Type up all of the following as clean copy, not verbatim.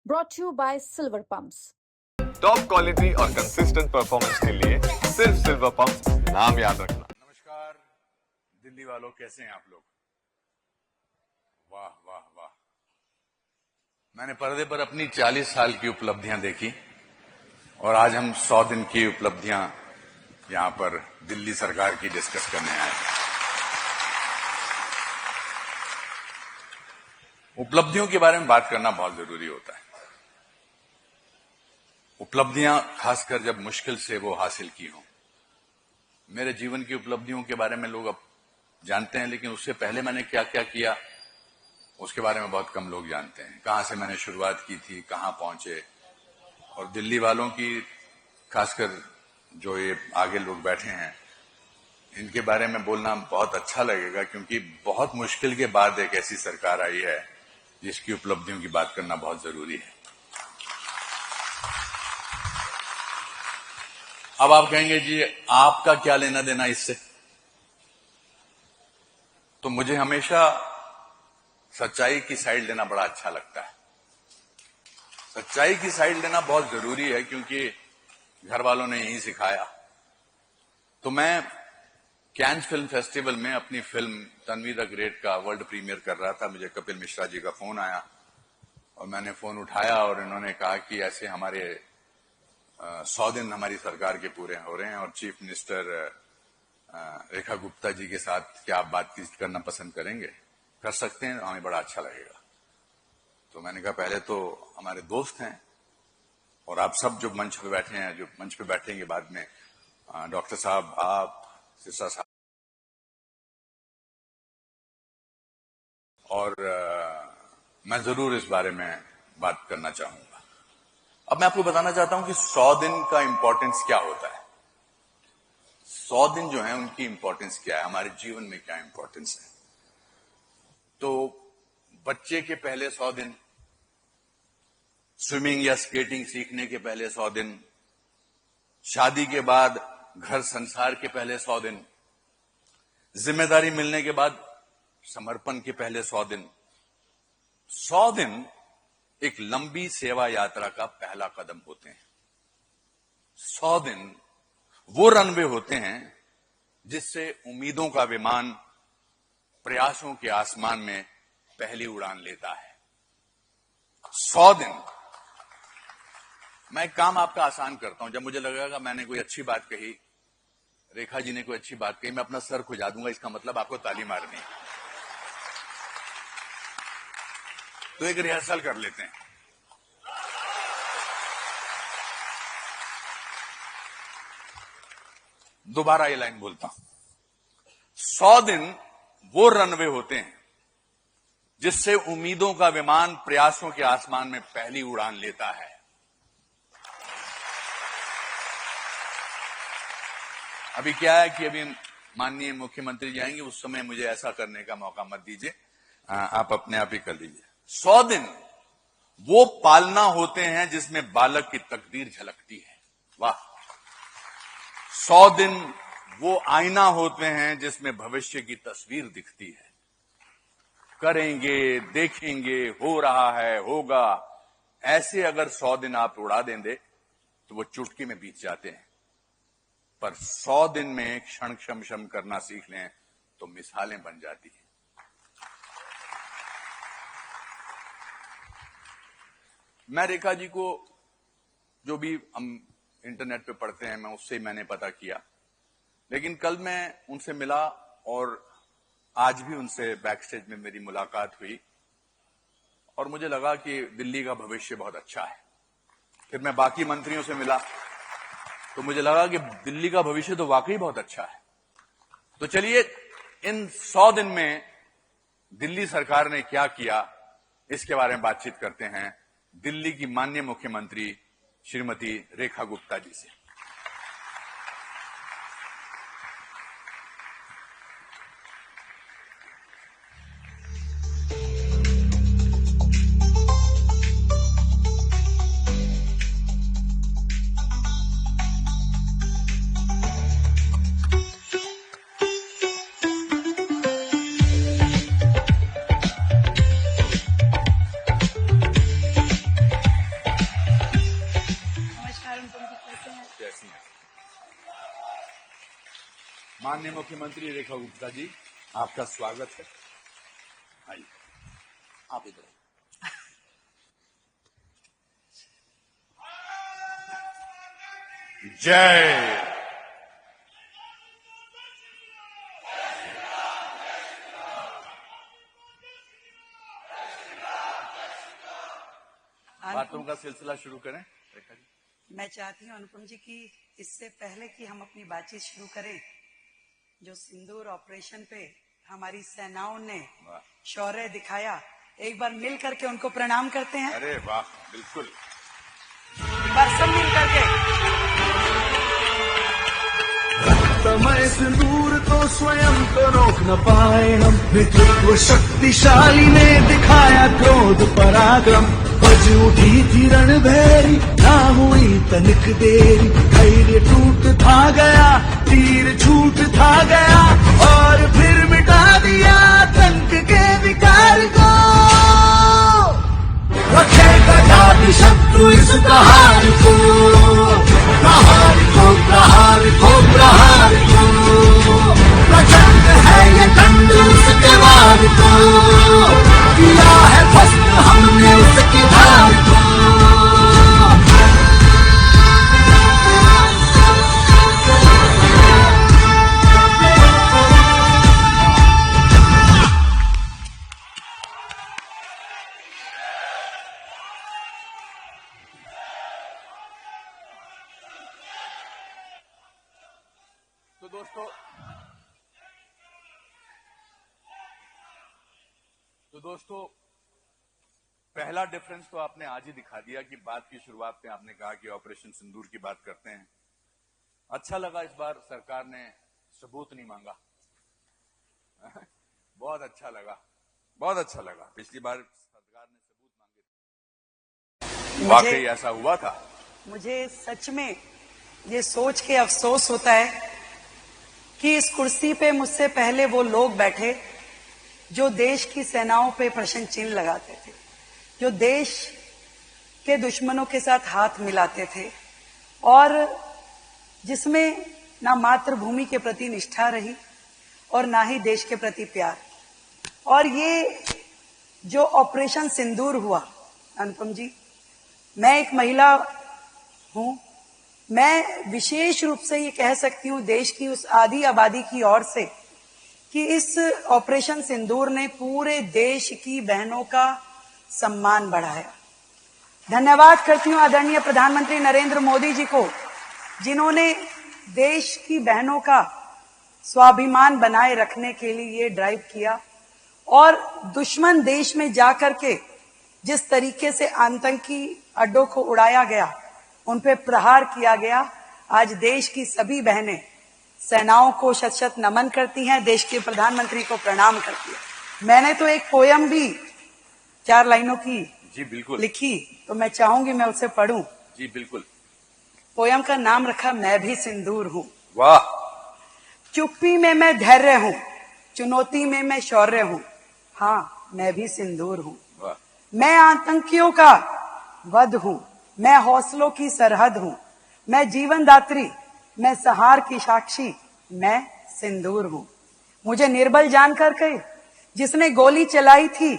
brought to you by Silver Pumps. Top quality और consistent performance के लिए सिर्फ सिल्वर पंप नाम याद रखना। नमस्कार दिल्ली वालों, कैसे हैं आप लोग? वाह वाह वाह। मैंने पर्दे पर अपनी 40 साल की उपलब्धियां देखी और आज हम 100 दिन की उपलब्धियां यहां पर दिल्ली सरकार की डिस्कस करने आए। उपलब्धियों के बारे में बात करना बहुत जरूरी होता है। उपलब्धियां खासकर जब मुश्किल से वो हासिल की हों। मेरे जीवन की उपलब्धियों के बारे में लोग अब जानते हैं, लेकिन उससे पहले मैंने क्या क्या किया उसके बारे में बहुत कम लोग जानते हैं। कहां से मैंने शुरुआत की थी, कहां पहुंचे। और दिल्ली वालों की, खासकर जो ये आगे लोग बैठे हैं, इनके बारे में बोलना बहुत अच्छा लगेगा, क्योंकि बहुत मुश्किल के बाद एक ऐसी सरकार आई है जिसकी उपलब्धियों की बात करना बहुत जरूरी है। अब आप कहेंगे जी आपका क्या लेना देना इससे? तो मुझे हमेशा सच्चाई की साइड लेना बड़ा अच्छा लगता है। सच्चाई की साइड लेना बहुत जरूरी है, क्योंकि घर वालों ने यही सिखाया। तो मैं कैंस फिल्म फेस्टिवल में अपनी फिल्म तन्वी द ग्रेट का वर्ल्ड प्रीमियर कर रहा था। मुझे कपिल मिश्रा जी का फोन आया और मैंने फोन उठाया और इन्होंने कहा कि ऐसे हमारे 100 दिन हमारी सरकार के पूरे हो रहे हैं और चीफ मिनिस्टर रेखा गुप्ता जी के साथ क्या आप बातचीत करना पसंद करेंगे? कर सकते हैं, हमें बड़ा अच्छा लगेगा। तो मैंने कहा पहले तो हमारे दोस्त हैं और आप सब जो मंच पे बैठे हैं, जो मंच पे बैठेंगे बाद में, डॉक्टर साहब, आप, सिरसा साहब, और मैं जरूर इस बारे में बात करना चाहूंगा। अब मैं आपको बताना चाहता हूं कि 100 दिन का इंपॉर्टेंस क्या होता है। 100 दिन जो है उनकी इंपॉर्टेंस क्या है, हमारे जीवन में क्या इंपॉर्टेंस है। तो बच्चे के पहले 100 दिन, स्विमिंग या स्केटिंग सीखने के पहले 100 दिन, शादी के बाद घर संसार के पहले 100 दिन, जिम्मेदारी मिलने के बाद समर्पण के पहले 100 दिन। 100 दिन एक लंबी सेवा यात्रा का पहला कदम होते हैं। 100 दिन वो रनवे होते हैं जिससे उम्मीदों का विमान प्रयासों के आसमान में पहली उड़ान लेता है। 100 दिन मैं एक काम आपका आसान करता हूं। जब मुझे लगेगा मैंने कोई अच्छी बात कही, रेखा जी ने कोई अच्छी बात कही, मैं अपना सर खुजा दूंगा, इसका मतलब आपको ताली मारनी है। तो एक रिहर्सल कर लेते हैं। दोबारा ये लाइन बोलता हूं। 100 दिन वो रनवे होते हैं जिससे उम्मीदों का विमान प्रयासों के आसमान में पहली उड़ान लेता है। अभी क्या है कि अभी माननीय मुख्यमंत्री जी आएंगे, उस समय मुझे ऐसा करने का मौका मत दीजिए, आप अपने आप ही कर लीजिए। 100 दिन वो पालना होते हैं जिसमें बालक की तकदीर झलकती है। वाह। 100 दिन वो आईना होते हैं जिसमें भविष्य की तस्वीर दिखती है। करेंगे, देखेंगे, हो रहा है, होगा, ऐसे अगर 100 दिन आप उड़ा देंगे तो वो चुटकी में बीत जाते हैं। पर 100 दिन में क्षण क्षम क्षम करना सीख लें तो मिसालें बन जाती हैं। मैं रेखा जी को, जो भी हम इंटरनेट पे पढ़ते हैं, मैं उससे मैंने पता किया, लेकिन कल मैं उनसे मिला और आज भी उनसे बैक स्टेज में मेरी मुलाकात हुई और मुझे लगा कि दिल्ली का भविष्य बहुत अच्छा है। फिर मैं बाकी मंत्रियों से मिला तो मुझे लगा कि दिल्ली का भविष्य तो वाकई बहुत अच्छा है। तो चलिए इन 100 दिन में दिल्ली सरकार ने क्या किया इसके बारे में बातचीत करते हैं दिल्ली की माननीय मुख्यमंत्री श्रीमती रेखा गुप्ता जी से। माननीय मुख्यमंत्री रेखा गुप्ता जी, आपका स्वागत है। आइए, आप इधर जय। बातों का सिलसिला शुरू करें रेखा जी। मैं चाहती हूँ अनुपम जी की इससे पहले कि हम अपनी बातचीत शुरू करें, जो सिंदूर ऑपरेशन पे हमारी सेनाओं ने वाह। शौर्य दिखाया, एक बार मिल करके उनको प्रणाम करते हैं। अरे वाह, बिल्कुल। एक बार सब मिल करके। समय सिंदूर तो स्वयं तो रोक न पाए हम, नेतृत्व शक्तिशाली ने दिखाया क्रोध पराक्रम। बज उठी थी रणभेरी, ना हुई तनिक देरी, धैर्य टूट था गया, तीर छूट था गया, और फिर मिटा दिया आतंक के विकार को। रखेगा जाति शत्रु इस प्रहार को, प्रहार को, प्रहार को, प्रहार को। प्रचंड है ये दंड उसके वार को, किया है भस्म हमने उसकी धार को। तो दोस्तों पहला डिफरेंस तो आपने आज ही दिखा दिया कि बात की शुरुआत में आपने कहा कि ऑपरेशन सिंदूर की बात करते हैं। अच्छा लगा, इस बार सरकार ने सबूत नहीं मांगा। बहुत अच्छा लगा, बहुत अच्छा लगा। पिछली बार सरकार ने सबूत मांगे, वाकई ऐसा हुआ था। मुझे सच में ये सोच के अफसोस होता है कि इस कुर्सी पे मुझसे पहले वो लोग बैठे जो देश की सेनाओं पे प्रश्न चिन्ह लगाते थे, जो देश के दुश्मनों के साथ हाथ मिलाते थे, और जिसमें ना मातृभूमि के प्रति निष्ठा रही और ना ही देश के प्रति प्यार। और ये जो ऑपरेशन सिंदूर हुआ, अनुपम जी, मैं एक महिला हूं, मैं विशेष रूप से ये कह सकती हूं देश की उस आधी आबादी की ओर से कि इस ऑपरेशन सिंदूर ने पूरे देश की बहनों का सम्मान बढ़ाया। धन्यवाद करती हूं आदरणीय प्रधानमंत्री नरेंद्र मोदी जी को, जिन्होंने देश की बहनों का स्वाभिमान बनाए रखने के लिए ये ड्राइव किया, और दुश्मन देश में जाकर के जिस तरीके से आतंकी अड्डों को उड़ाया गया, उन पे प्रहार किया गया, आज देश की सभी बहनें सेनाओं को शत शत नमन करती हैं, देश के प्रधानमंत्री को प्रणाम करती हैं। मैंने तो एक पोयम भी 4 लाइनों की जी बिल्कुल लिखी, तो मैं चाहूंगी मैं उसे पढ़ूं। जी बिल्कुल। पोयम का नाम रखा मैं भी सिंदूर हूं। वाह। चुप्पी में मैं धैर्य हूं, चुनौती में मैं शौर्य हूं, हाँ मैं भी सिंदूर हूं। वाह। मैं आतंकियों का वध हूं, मैं हौसलों की सरहद हूं, मैं जीवन दात्री, मैं सहार की साक्षी, मैं सिंदूर हूं। मुझे निर्बल जानकर के जिसने गोली चलाई थी,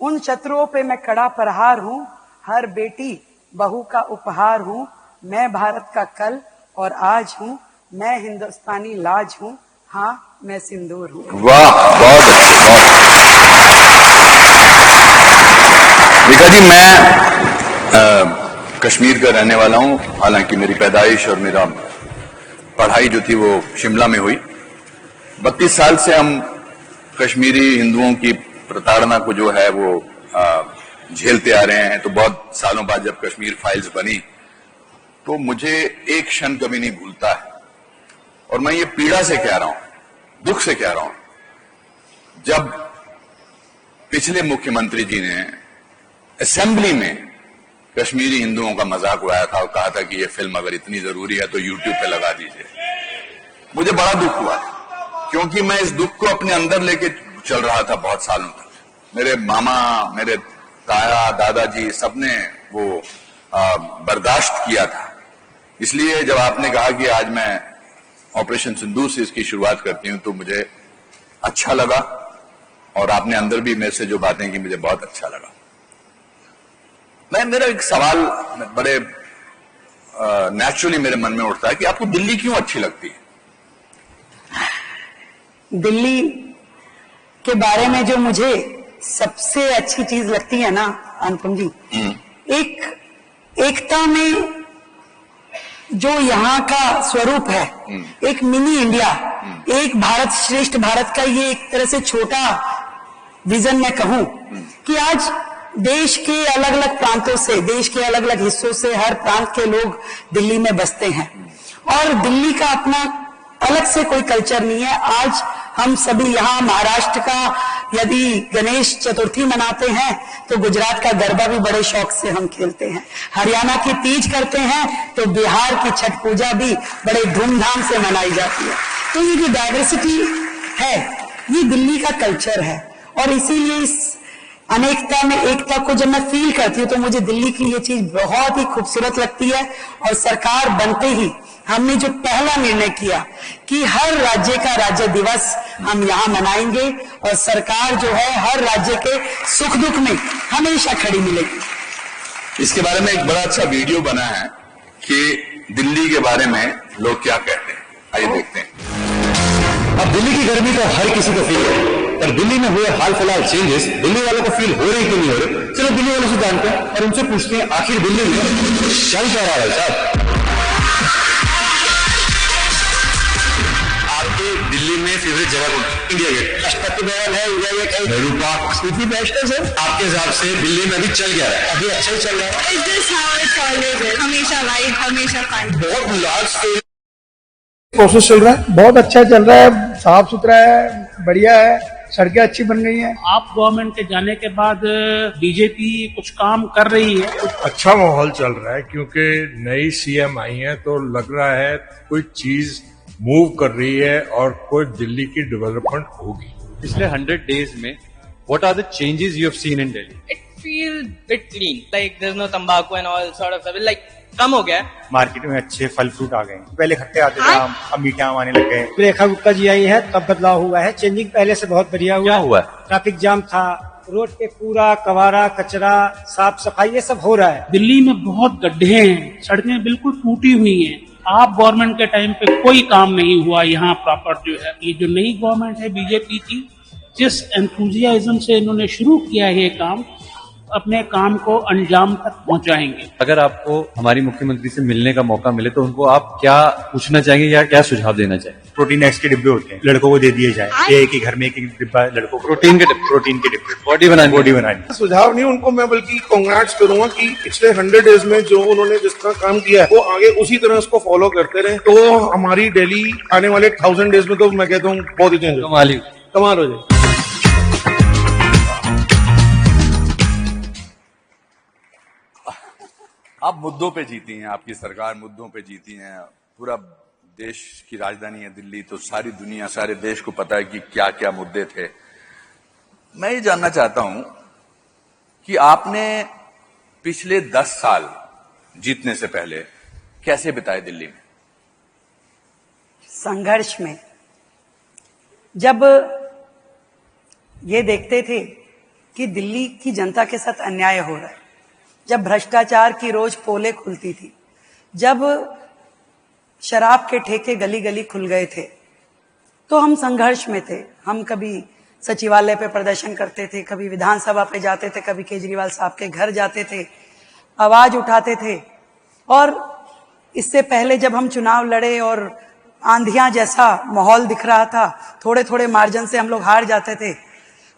उन शत्रुओं पे मैं कड़ा प्रहार हूं, हर बेटी बहू का उपहार हूं, मैं भारत का कल और आज हूं, मैं हिंदुस्तानी लाज हूं, हाँ मैं सिंदूर हूं। वाह, बहुत रेखा जी, मैं कश्मीर का रहने वाला हूं, हालांकि मेरी पैदाइश और मेरा पढ़ाई जो थी वो शिमला में हुई। 32 साल से हम कश्मीरी हिंदुओं की प्रताड़ना को जो है वो झेलते आ रहे हैं। तो बहुत सालों बाद जब कश्मीर फाइल्स बनी तो मुझे एक क्षण कभी नहीं भूलता है, और मैं ये पीड़ा से कह रहा हूं, दुख से कह रहा हूं, जब पिछले मुख्यमंत्री जी ने असेंबली में कश्मीरी हिंदुओं का मजाक उड़ाया था और कहा था कि ये फिल्म अगर इतनी जरूरी है तो यूट्यूब पे लगा दीजिए। मुझे बड़ा दुख हुआ, क्योंकि मैं इस दुख को अपने अंदर लेके चल रहा था बहुत सालों तक। मेरे मामा, मेरे ताया, दादाजी सबने वो बर्दाश्त किया था। इसलिए जब आपने कहा कि आज मैं ऑपरेशन सिंदूर से इसकी शुरुआत करती हूं तो मुझे अच्छा लगा, और आपने अंदर भी मेरे से जो बातें की मुझे बहुत अच्छा लगा। मेरा एक सवाल बड़े नेचुरली मेरे मन में उठता है कि आपको दिल्ली क्यों अच्छी लगती है? दिल्ली के बारे में जो मुझे सबसे अच्छी चीज लगती है ना अनुपम जी, एकता में जो यहाँ का स्वरूप है, एक मिनी इंडिया, एक भारत श्रेष्ठ भारत का ये एक तरह से छोटा विजन मैं कहूं कि आज देश के अलग अलग प्रांतों से, देश के अलग अलग हिस्सों से हर प्रांत के लोग दिल्ली में बसते हैं, और दिल्ली का अपना अलग से कोई कल्चर नहीं है। आज हम सभी यहाँ महाराष्ट्र का यदि गणेश चतुर्थी मनाते हैं तो गुजरात का गरबा भी बड़े शौक से हम खेलते हैं, हरियाणा की तीज करते हैं तो बिहार की छठ पूजा भी बड़े धूमधाम से मनाई जाती है। तो ये जो डाइवर्सिटी है ये दिल्ली का कल्चर है, और इसीलिए इस अनेकता में एकता को जब मैं फील करती हूँ तो मुझे दिल्ली की ये चीज बहुत ही खूबसूरत लगती है। और सरकार बनते ही हमने जो पहला निर्णय किया कि हर राज्य का राज्य दिवस हम यहाँ मनाएंगे, और सरकार जो है हर राज्य के सुख दुख में हमेशा खड़ी मिलेगी। इसके बारे में एक बड़ा अच्छा वीडियो बना है कि दिल्ली के बारे में लोग क्या कहते हैं, आइए देखते हैं। अब दिल्ली की गर्मी तो हर किसी को फील है, पर दिल्ली में हुए हाल फिलहाल चेंजेस दिल्ली वालों को फील हो रहे कि नहीं हो रहे, चलो दिल्ली वालों से जानते हैं और उनसे पूछते हैं आखिर दिल्ली में चल क्या रहा है साहब। आपके दिल्ली में फेवरेट जगह कौन? इंडिया गेट, राष्ट्रपति भवन है, इंडिया गेट है, नेहरू पार्क, स्मृति बेस्ट है सर। आपके हिसाब से दिल्ली में अभी चल क्या रहा है? अभी अच्छा ही चल रहा है। It's just how it's always is. हमेशा वाइब, हमेशा फन। बहुत लार्ज स्केल प्रोसेस चल रहा है, बहुत अच्छा चल रहा है, साफ सुथरा है, बढ़िया है, सड़कें अच्छी बन गई हैं। आप गवर्नमेंट के जाने के बाद बीजेपी कुछ काम कर रही है। अच्छा माहौल चल रहा है क्योंकि नई सीएम आई है तो लग रहा है कोई चीज मूव कर रही है और कोई दिल्ली की डेवलपमेंट होगी। पिछले 100 days में what are the changes you have seen in Delhi? It feels bit clean. Like there's no tobacco and all sort of stuff. Like कम हो गया है। मार्केट में अच्छे फल फ्रूट आ गए, पहले खट्टे आते थे आम, अब मीठे आम आने लग गए। रेखा गुप्ता जी आई है तब बदलाव हुआ है, चेंजिंग पहले से बहुत बढ़िया क्या हुआ है? ट्रैफिक जाम था, रोड पे कूड़ा कबाड़ा कचरा साफ सफाई ये सब हो रहा है। दिल्ली में बहुत गड्ढे हैं, सड़कें बिल्कुल टूटी हुई हैं। आप गवर्नमेंट के टाइम पे कोई काम नहीं हुआ यहाँ प्रॉपर जो है। ये जो नई गवर्नमेंट है बीजेपी की, जिस एंथुजियाज्म से इन्होंने शुरू किया है ये काम, अपने काम को अंजाम तक पहुंचाएंगे। अगर आपको हमारी मुख्यमंत्री से मिलने का मौका मिले तो उनको आप क्या पूछना चाहेंगे या क्या सुझाव देना चाहेंगे? प्रोटीन एक्स के डिब्बे होते हैं, लड़कों को दे दिए जाए, एक ही घर में एक डिब्बा लड़कों को प्रोटीन के डिब्बे बॉडी बनानी। सुझाव नहीं उनको, मैं बल्कि कांग्रेट्स करूंगा कि पिछले 100 डेज में जो उन्होंने जिस तरह काम किया है वो आगे उसी तरह उसको फॉलो करते रहे तो हमारी दिल्ली आने वाले 1000 डेज में तो मैं कहता हूँ बहुत ही चेंज कमाल हो जाए। आप मुद्दों पे जीती हैं, आपकी सरकार मुद्दों पे जीती हैं। पूरा देश की राजधानी है दिल्ली, तो सारी दुनिया सारे देश को पता है कि क्या क्या मुद्दे थे। मैं ये जानना चाहता हूं कि आपने पिछले 10 साल जीतने से पहले कैसे बिताए दिल्ली में? संघर्ष में, जब ये देखते थे कि दिल्ली की जनता के साथ अन्याय हो रहा है, जब भ्रष्टाचार की रोज पोलें खुलती थी, जब शराब के ठेके गली गली खुल गए थे, तो हम संघर्ष में थे। हम कभी सचिवालय पे प्रदर्शन करते थे, कभी विधानसभा पे जाते थे, कभी केजरीवाल साहब के घर जाते थे, आवाज उठाते थे। और इससे पहले जब हम चुनाव लड़े और आंधियां जैसा माहौल दिख रहा था, थोड़े थोड़े मार्जिन से हम लोग हार जाते थे,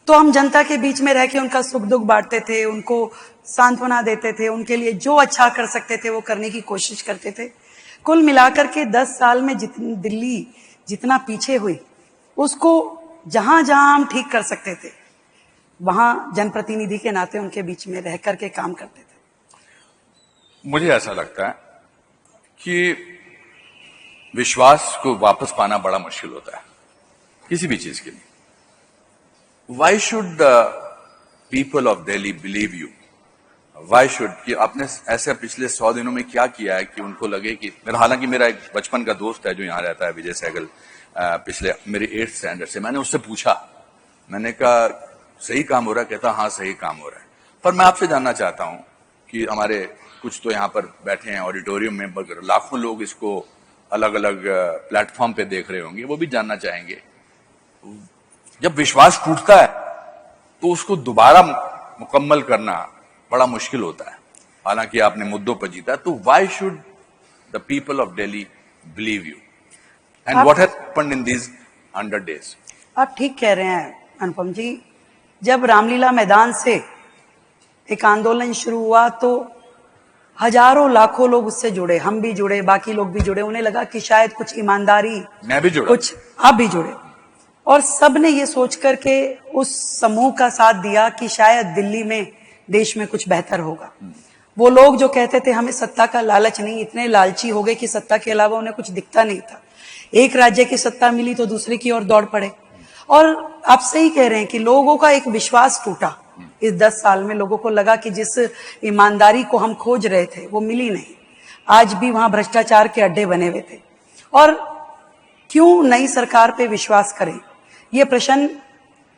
तो हम जनता के बीच में रह के उनका सुख दुख बांटते थे, उनको सांत्वना देते थे, उनके लिए जो अच्छा कर सकते थे वो करने की कोशिश करते थे। कुल मिलाकर के 10 साल में दिल्ली जितना पीछे हुई, उसको जहां जहां हम ठीक कर सकते थे वहां जनप्रतिनिधि के नाते उनके बीच में रह करके काम करते थे। मुझे ऐसा लगता है कि विश्वास को वापस पाना बड़ा मुश्किल होता है किसी भी चीज के लिए। Why should the people of Delhi believe you why should, कि आपने ऐसे पिछले 100 दिनों में क्या किया है कि उनको लगे कि हालांकि मेरा एक बचपन का दोस्त है जो यहाँ रहता है, विजय सहगल, पिछले मेरी 8th स्टैंडर्ड से, मैंने उससे पूछा, मैंने कहा सही काम हो रहा है? कहता हाँ सही काम हो रहा है। पर मैं आपसे जानना चाहता हूं कि हमारे कुछ तो यहाँ पर बैठे हैं ऑडिटोरियम में, मगर लाखों लोग इसको अलग अलग प्लेटफॉर्म पे देख रहे होंगे, वो भी जानना चाहेंगे, जब विश्वास टूटता है तो उसको दोबारा मुकम्मल करना बड़ा मुश्किल होता है। हालांकि आपने मुद्दों पर जीता, तो why should the people of Delhi believe you and what has happened in these 100 days? आप ठीक कह रहे हैं अनुपम जी। जब रामलीला मैदान से एक आंदोलन शुरू हुआ तो हजारों लाखों लोग उससे जुड़े, हम भी जुड़े, बाकी लोग भी जुड़े। उन्हें लगा कि शायद कुछ ईमानदारी, मैं भी जुड़ा, कुछ आप भी जुड़े, और सबने ये सोच करके उस समूह का साथ दिया कि शायद दिल्ली में, देश में कुछ बेहतर होगा। वो लोग जो कहते थे हमें सत्ता का लालच नहीं, इतने लालची हो गए कि सत्ता के अलावा उन्हें कुछ दिखता नहीं था। एक राज्य की सत्ता मिली तो दूसरे की ओर दौड़ पड़े। और आप सही कह रहे हैं कि लोगों का एक विश्वास टूटा इस 10 साल में। लोगों को लगा कि जिस ईमानदारी को हम खोज रहे थे वो मिली नहीं। आज भी वहां भ्रष्टाचार के अड्डे बने हुए थे। और क्यों नई सरकार पे विश्वास करें, ये प्रश्न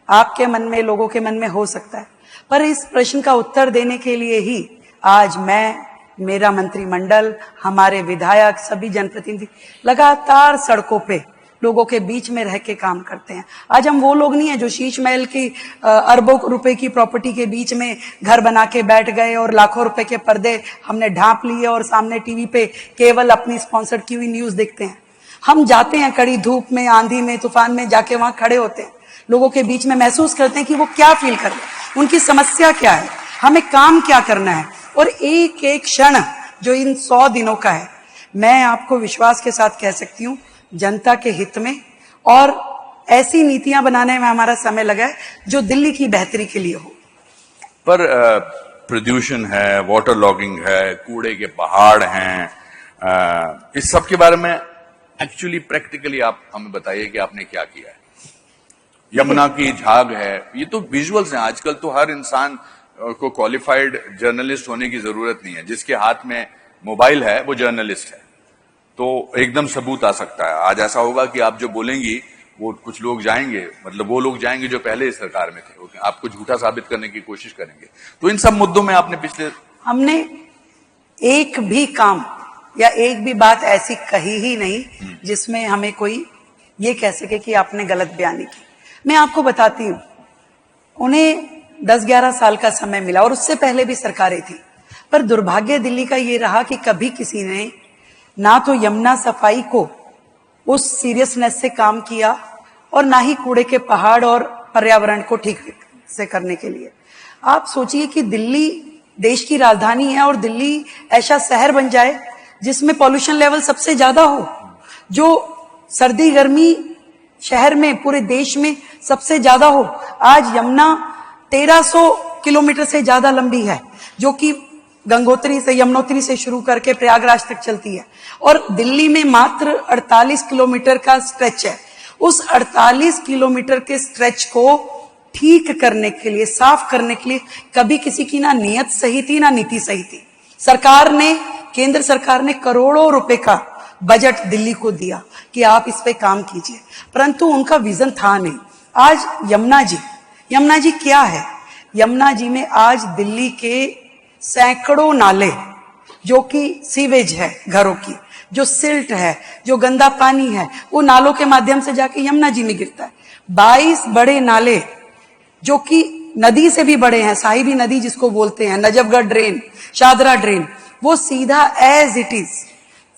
आपके मन में, लोगों के मन में हो सकता है। पर इस प्रश्न का उत्तर देने के लिए ही आज मैं, मेरा मंत्रिमंडल, हमारे विधायक, सभी जनप्रतिनिधि लगातार सड़कों पे लोगों के बीच में रह के काम करते हैं। आज हम वो लोग नहीं है जो शीश महल की अरबों रुपए की प्रॉपर्टी के बीच में घर बना के बैठ गए और लाखों रुपए के पर्दे हमने ढांप लिए और सामने टीवी पे केवल अपनी स्पॉन्सर्ड की हुई न्यूज देखते हैं। हम जाते हैं कड़ी धूप में, आंधी में, तूफान में, जाके वहां खड़े होते हैं, लोगों के बीच में महसूस करते हैं कि वो क्या फील कर रहे हैं, उनकी समस्या क्या है, हमें काम क्या करना है। और एक एक क्षण जो इन 100 दिनों का है, मैं आपको विश्वास के साथ कह सकती हूँ जनता के हित में और ऐसी नीतियां बनाने में हमारा समय लगा है जो दिल्ली की बेहतरी के लिए हो। पर प्रदूषण है, वाटर लॉगिंग है, कूड़े के पहाड़ हैं, इस सब के बारे में एक्चुअली प्रैक्टिकली आप हमें बताइए कि आपने क्या किया है। यमुना की झाग है, ये तो विजुअल्स हैं। आजकल तो हर इंसान को क्वालिफाइड जर्नलिस्ट होने की जरूरत नहीं है, जिसके हाथ में मोबाइल है वो जर्नलिस्ट है, तो एकदम सबूत आ सकता है। आज ऐसा होगा कि आप जो बोलेंगी वो कुछ लोग जाएंगे, मतलब वो लोग जाएंगे जो पहले इस सरकार में थे, आपको झूठा साबित करने की कोशिश करेंगे। तो इन सब मुद्दों में आपने हमने एक भी काम या एक भी बात ऐसी कही ही नहीं जिसमें हमें कोई ये कह सके कि आपने गलत बयानी की। मैं आपको बताती हूँ, उन्हें 10-11 साल का समय मिला और उससे पहले भी सरकारें थी, पर दुर्भाग्य दिल्ली का ये रहा कि कभी किसी ने ना तो यमुना सफाई को उस सीरियसनेस से काम किया और ना ही कूड़े के पहाड़ और पर्यावरण को ठीक से करने के लिए। आप सोचिए कि दिल्ली देश की राजधानी है और दिल्ली ऐसा शहर बन जाए जिसमें पॉल्यूशन लेवल सबसे ज्यादा हो, जो सर्दी गर्मी शहर में पूरे देश में सबसे ज्यादा हो। आज यमुना 1300 किलोमीटर से ज्यादा लंबी है, जो कि गंगोत्री से, यमुनोत्री से शुरू करके प्रयागराज तक चलती है, और दिल्ली में मात्र 48 किलोमीटर का स्ट्रेच है। उस 48 किलोमीटर के स्ट्रेच को ठीक करने के लिए, साफ करने के लिए कभी किसी की ना नियत सही थी ना नीति सही थी। सरकार ने, केंद्र सरकार ने करोड़ों रुपए का बजट दिल्ली को दिया कि आप इस पे काम कीजिए, परंतु उनका विजन था नहीं। आज यमुना जी क्या है? यमुना जी में आज दिल्ली के सैकड़ों नाले, जो कि सीवेज है घरों की, जो सिल्ट है, जो गंदा पानी है, वो नालों के माध्यम से जाके यमुना जी में गिरता है। 22 बड़े नाले जो कि नदी से भी बड़े हैं, साहिबी नदी जिसको बोलते हैं, नजफगढ़ ड्रेन, शादरा ड्रेन, वो सीधा एज इट इज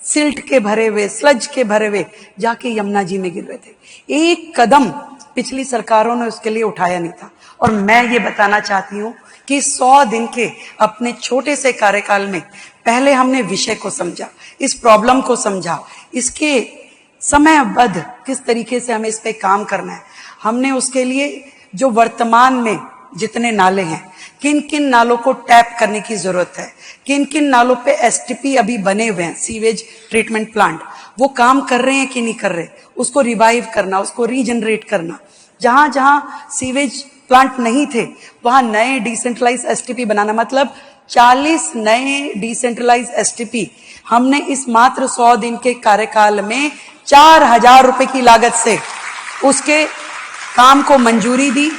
सिल्ट के भरे हुए, स्लज के भरे हुए जाके यमुना जी में गिर रहे थे। एक कदम पिछली सरकारों ने उसके लिए उठाया नहीं था। और मैं ये बताना चाहती हूँ कि 100 दिन के अपने छोटे से कार्यकाल में पहले हमने विषय को समझा, इस प्रॉब्लम को समझा, इसके समयबद्ध किस तरीके से हमें इस पे काम करना है। हमने उसके लिए जो वर्तमान में जितने नाले हैं, किन किन नालों को टैप करने की जरूरत है, किन किन नालों पे एसटीपी अभी बने हुए हैं, सीवेज ट्रीटमेंट प्लांट, वो काम कर रहे हैं कि नहीं कर रहे, उसको रिवाइव करना, उसको रीजनरेट करना। जहां जहां सीवेज प्लांट नहीं थे वहां नए डिसेंट्रलाइज एसटीपी बनाना, मतलब 40 नए डिसेंट्रलाइज एसटीपी हमने इस मात्र 100 दिन के कार्यकाल में 4000 रुपए की लागत से उसके काम को मंजूरी दी।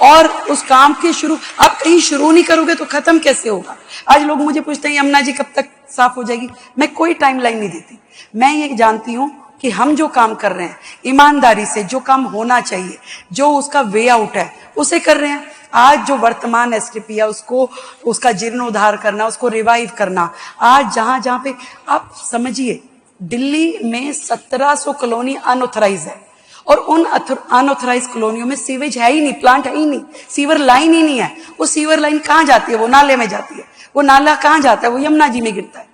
और उस काम के शुरू, अब कहीं शुरू नहीं करोगे तो खत्म कैसे होगा? आज लोग मुझे पूछते हैं यमुना जी कब तक साफ हो जाएगी? मैं कोई टाइमलाइन नहीं देती। मैं ये जानती हूं कि हम जो काम कर रहे हैं ईमानदारी से, जो काम होना चाहिए, जो उसका वे आउट है, उसे कर रहे हैं। आज जो वर्तमान एसटीपी है उसको, उसका जीर्णोद्धार करना, उसको रिवाइव करना, आज जहां जहां पे आप समझिए दिल्ली में 1700 कॉलोनी अनऑथराइज है और उन अनऑथराइज कॉलोनियों में सीवेज है ही नहीं, प्लांट है ही नहीं, सीवर लाइन ही नहीं है। वो सीवर लाइन कहां जाती है? वो नाले में जाती है। वो नाला कहां जाता है? वो यमुना जी में गिरता है।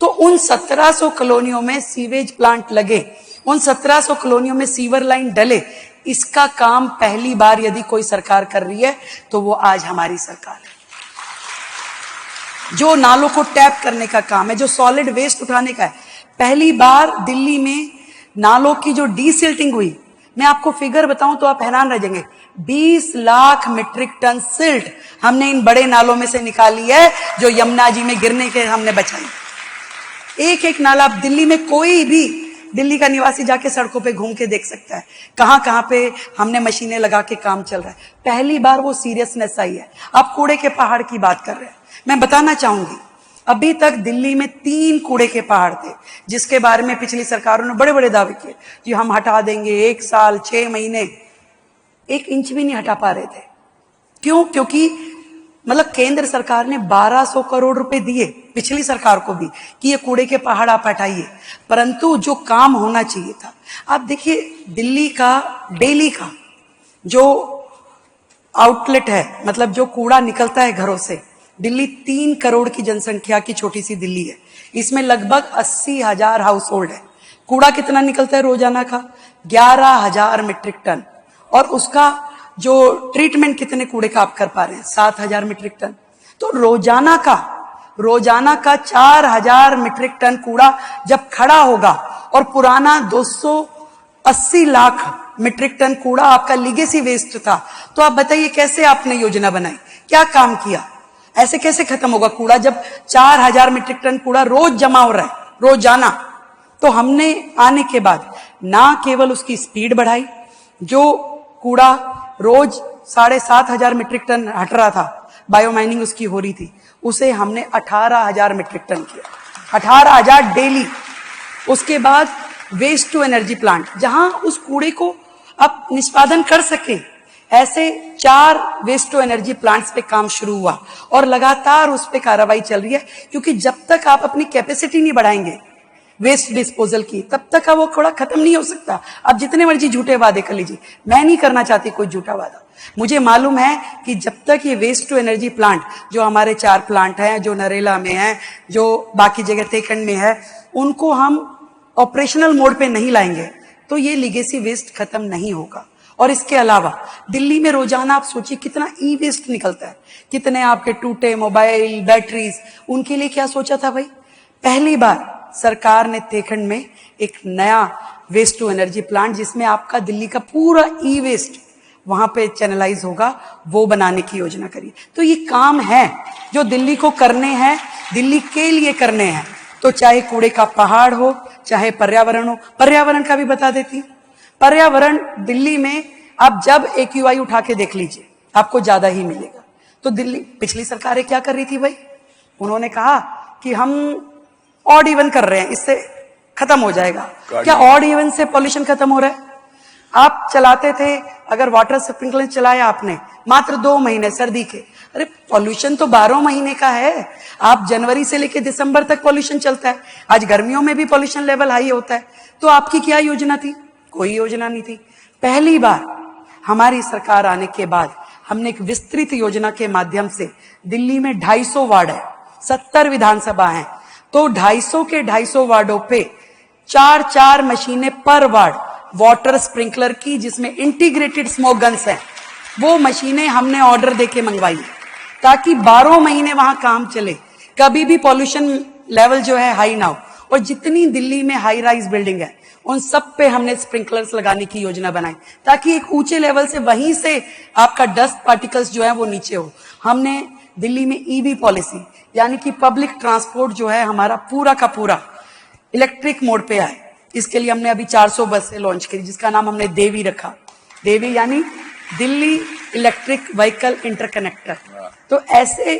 तो उन 1700 कॉलोनियों में सीवेज प्लांट लगे, उन 1700 कॉलोनियों में सीवर लाइन डले, इसका काम पहली बार यदि कोई सरकार कर रही है तो वो आज हमारी सरकार है। जो नालों को टैप करने का काम है, जो सॉलिड वेस्ट उठाने का है, पहली बार दिल्ली में नालों की जो डीसिल्टिंग हुई, मैं आपको फिगर बताऊं तो आप हैरान रह जाएंगे, 20 लाख मीट्रिक टन सिल्ट हमने इन बड़े नालों में से निकाली है जो यमुना जी में गिरने के हमने बचाई। एक एक नाला, दिल्ली में कोई भी दिल्ली का निवासी जाके सड़कों पे घूम के देख सकता है कहां कहां पे हमने मशीनें लगा के काम चल रहा है। पहली बार वो सीरियसनेस आई है। आप कूड़े के पहाड़ की बात कर रहे हैं, मैं बताना चाहूंगी अभी तक दिल्ली में 3 कूड़े के पहाड़ थे जिसके बारे में पिछली सरकारों ने बड़े बड़े दावे किए कि हम हटा देंगे, 1 साल 6 महीने, 1 इंच भी नहीं हटा पा रहे थे। क्यों? क्योंकि मतलब केंद्र सरकार ने 1200 करोड़ रुपए दिए पिछली सरकार को भी कि ये कूड़े के पहाड़ आप हटाइए, परंतु जो काम होना चाहिए था, आप देखिए दिल्ली का डेली का जो आउटलेट है, मतलब जो कूड़ा निकलता है घरों से, दिल्ली 3 करोड़ की जनसंख्या की छोटी सी दिल्ली है, इसमें लगभग 80,000 हाउस होल्ड है। कूड़ा कितना निकलता है रोजाना का? 11,000 मीट्रिक टन। और उसका जो ट्रीटमेंट कितने कूड़े का आप कर पा रहे हैं? 7,000 मीट्रिक टन। तो रोजाना का 4,000 मीट्रिक टन कूड़ा जब खड़ा होगा और पुराना 280 लाख मीट्रिक टन कूड़ा आपका लीगेसी वेस्ट था, तो आप बताइए कैसे आपने योजना बनाई, क्या काम किया? ऐसे कैसे खत्म होगा कूड़ा जब 4,000 मीट्रिक टन कूड़ा रोज जमा हो रहा है, रोजाना? तो हमने आने के बाद ना केवल उसकी स्पीड बढ़ाई, जो कूड़ा रोज 7,500 मीट्रिक टन हट रहा था, बायोमाइनिंग उसकी हो रही थी, उसे हमने 18,000 मीट्रिक टन किया, 18,000 डेली। उसके बाद वेस्ट टू एनर्जी प्लांट, जहां उस कूड़े को आप निष्पादन कर सके, ऐसे 4 वेस्ट टू एनर्जी प्लांट्स पे काम शुरू हुआ और लगातार उस पे कार्रवाई चल रही है। क्योंकि जब तक आप अपनी कैपेसिटी नहीं बढ़ाएंगे वेस्ट डिस्पोजल की, तब तक वो कूड़ा खत्म नहीं हो सकता। आप जितने मर्जी झूठे वादे कर लीजिए, मैं नहीं करना चाहती कोई झूठा वादा। मुझे मालूम है कि जब तक ये वेस्ट टू एनर्जी प्लांट, जो हमारे 4 प्लांट हैं, जो नरेला में है, जो बाकी जगह तेखंड में है, उनको हम ऑपरेशनल मोड पे नहीं लाएंगे तो ये लीगेसी वेस्ट खत्म नहीं होगा। और इसके अलावा दिल्ली में रोजाना आप सोचिए कितना ई वेस्ट निकलता है, कितने आपके टूटे मोबाइल, बैटरीज, उनके लिए क्या सोचा था भाई? पहली बार सरकार ने तेखंड में एक नया वेस्ट टू एनर्जी प्लांट, जिसमें आपका दिल्ली का पूरा ई वेस्ट वहां पे चैनलाइज होगा, वो बनाने की योजना करी। तो ये काम है जो दिल्ली को करने हैं, दिल्ली के लिए करने हैं। तो चाहे कूड़े का पहाड़ हो, चाहे पर्यावरण हो, पर्यावरण का भी बता देती हूं। पर्यावरण दिल्ली में आप जब AQI उठा के देख लीजिए आपको ज्यादा ही मिलेगा। तो दिल्ली, पिछली सरकारें क्या कर रही थी भाई? उन्होंने कहा कि हम ऑड इवन कर रहे हैं, इससे खत्म हो जाएगा। क्या ऑड इवन से पॉल्यूशन खत्म हो रहा है? आप चलाते थे, अगर वाटर स्प्रिंकलर चलाया आपने मात्र 2 महीने सर्दी के, अरे पॉल्यूशन तो 12 महीने का है। आप जनवरी से लेकर दिसंबर तक पॉल्यूशन चलता है। आज गर्मियों में भी पॉल्यूशन लेवल हाई होता है। तो आपकी क्या योजना थी? कोई योजना नहीं थी। पहली बार हमारी सरकार आने के बाद हमने एक विस्तृत योजना के माध्यम से, दिल्ली में 250 वार्ड है, 70 विधानसभा है, तो 250 के 250 वार्डों पे 4-4 मशीनें पर वार्ड वाटर स्प्रिंकलर की, जिसमें इंटीग्रेटेड स्मोक गन्स हैं, वो मशीनें हमने ऑर्डर देके मंगवाई ताकि 12 महीने वहां काम चले, कभी भी पॉल्यूशन लेवल जो है हाई ना हो। और जितनी दिल्ली में हाई राइज बिल्डिंग है उन सब पे हमने स्प्रिंकलर्स लगाने की योजना बनाई ताकि एक ऊंचे लेवल से, वहीं से आपका डस्ट पार्टिकल्स जो है वो नीचे हो। हमने दिल्ली में EV पॉलिसी, यानी कि पब्लिक ट्रांसपोर्ट जो है हमारा पूरा का पूरा इलेक्ट्रिक मोड पे आए। इसके लिए हमने अभी 400 बसें लॉन्च करी, जिसका नाम हमने देवी रखा। देवी यानी दिल्ली इलेक्ट्रिक व्हीकल इंटरकनेक्टर। तो ऐसे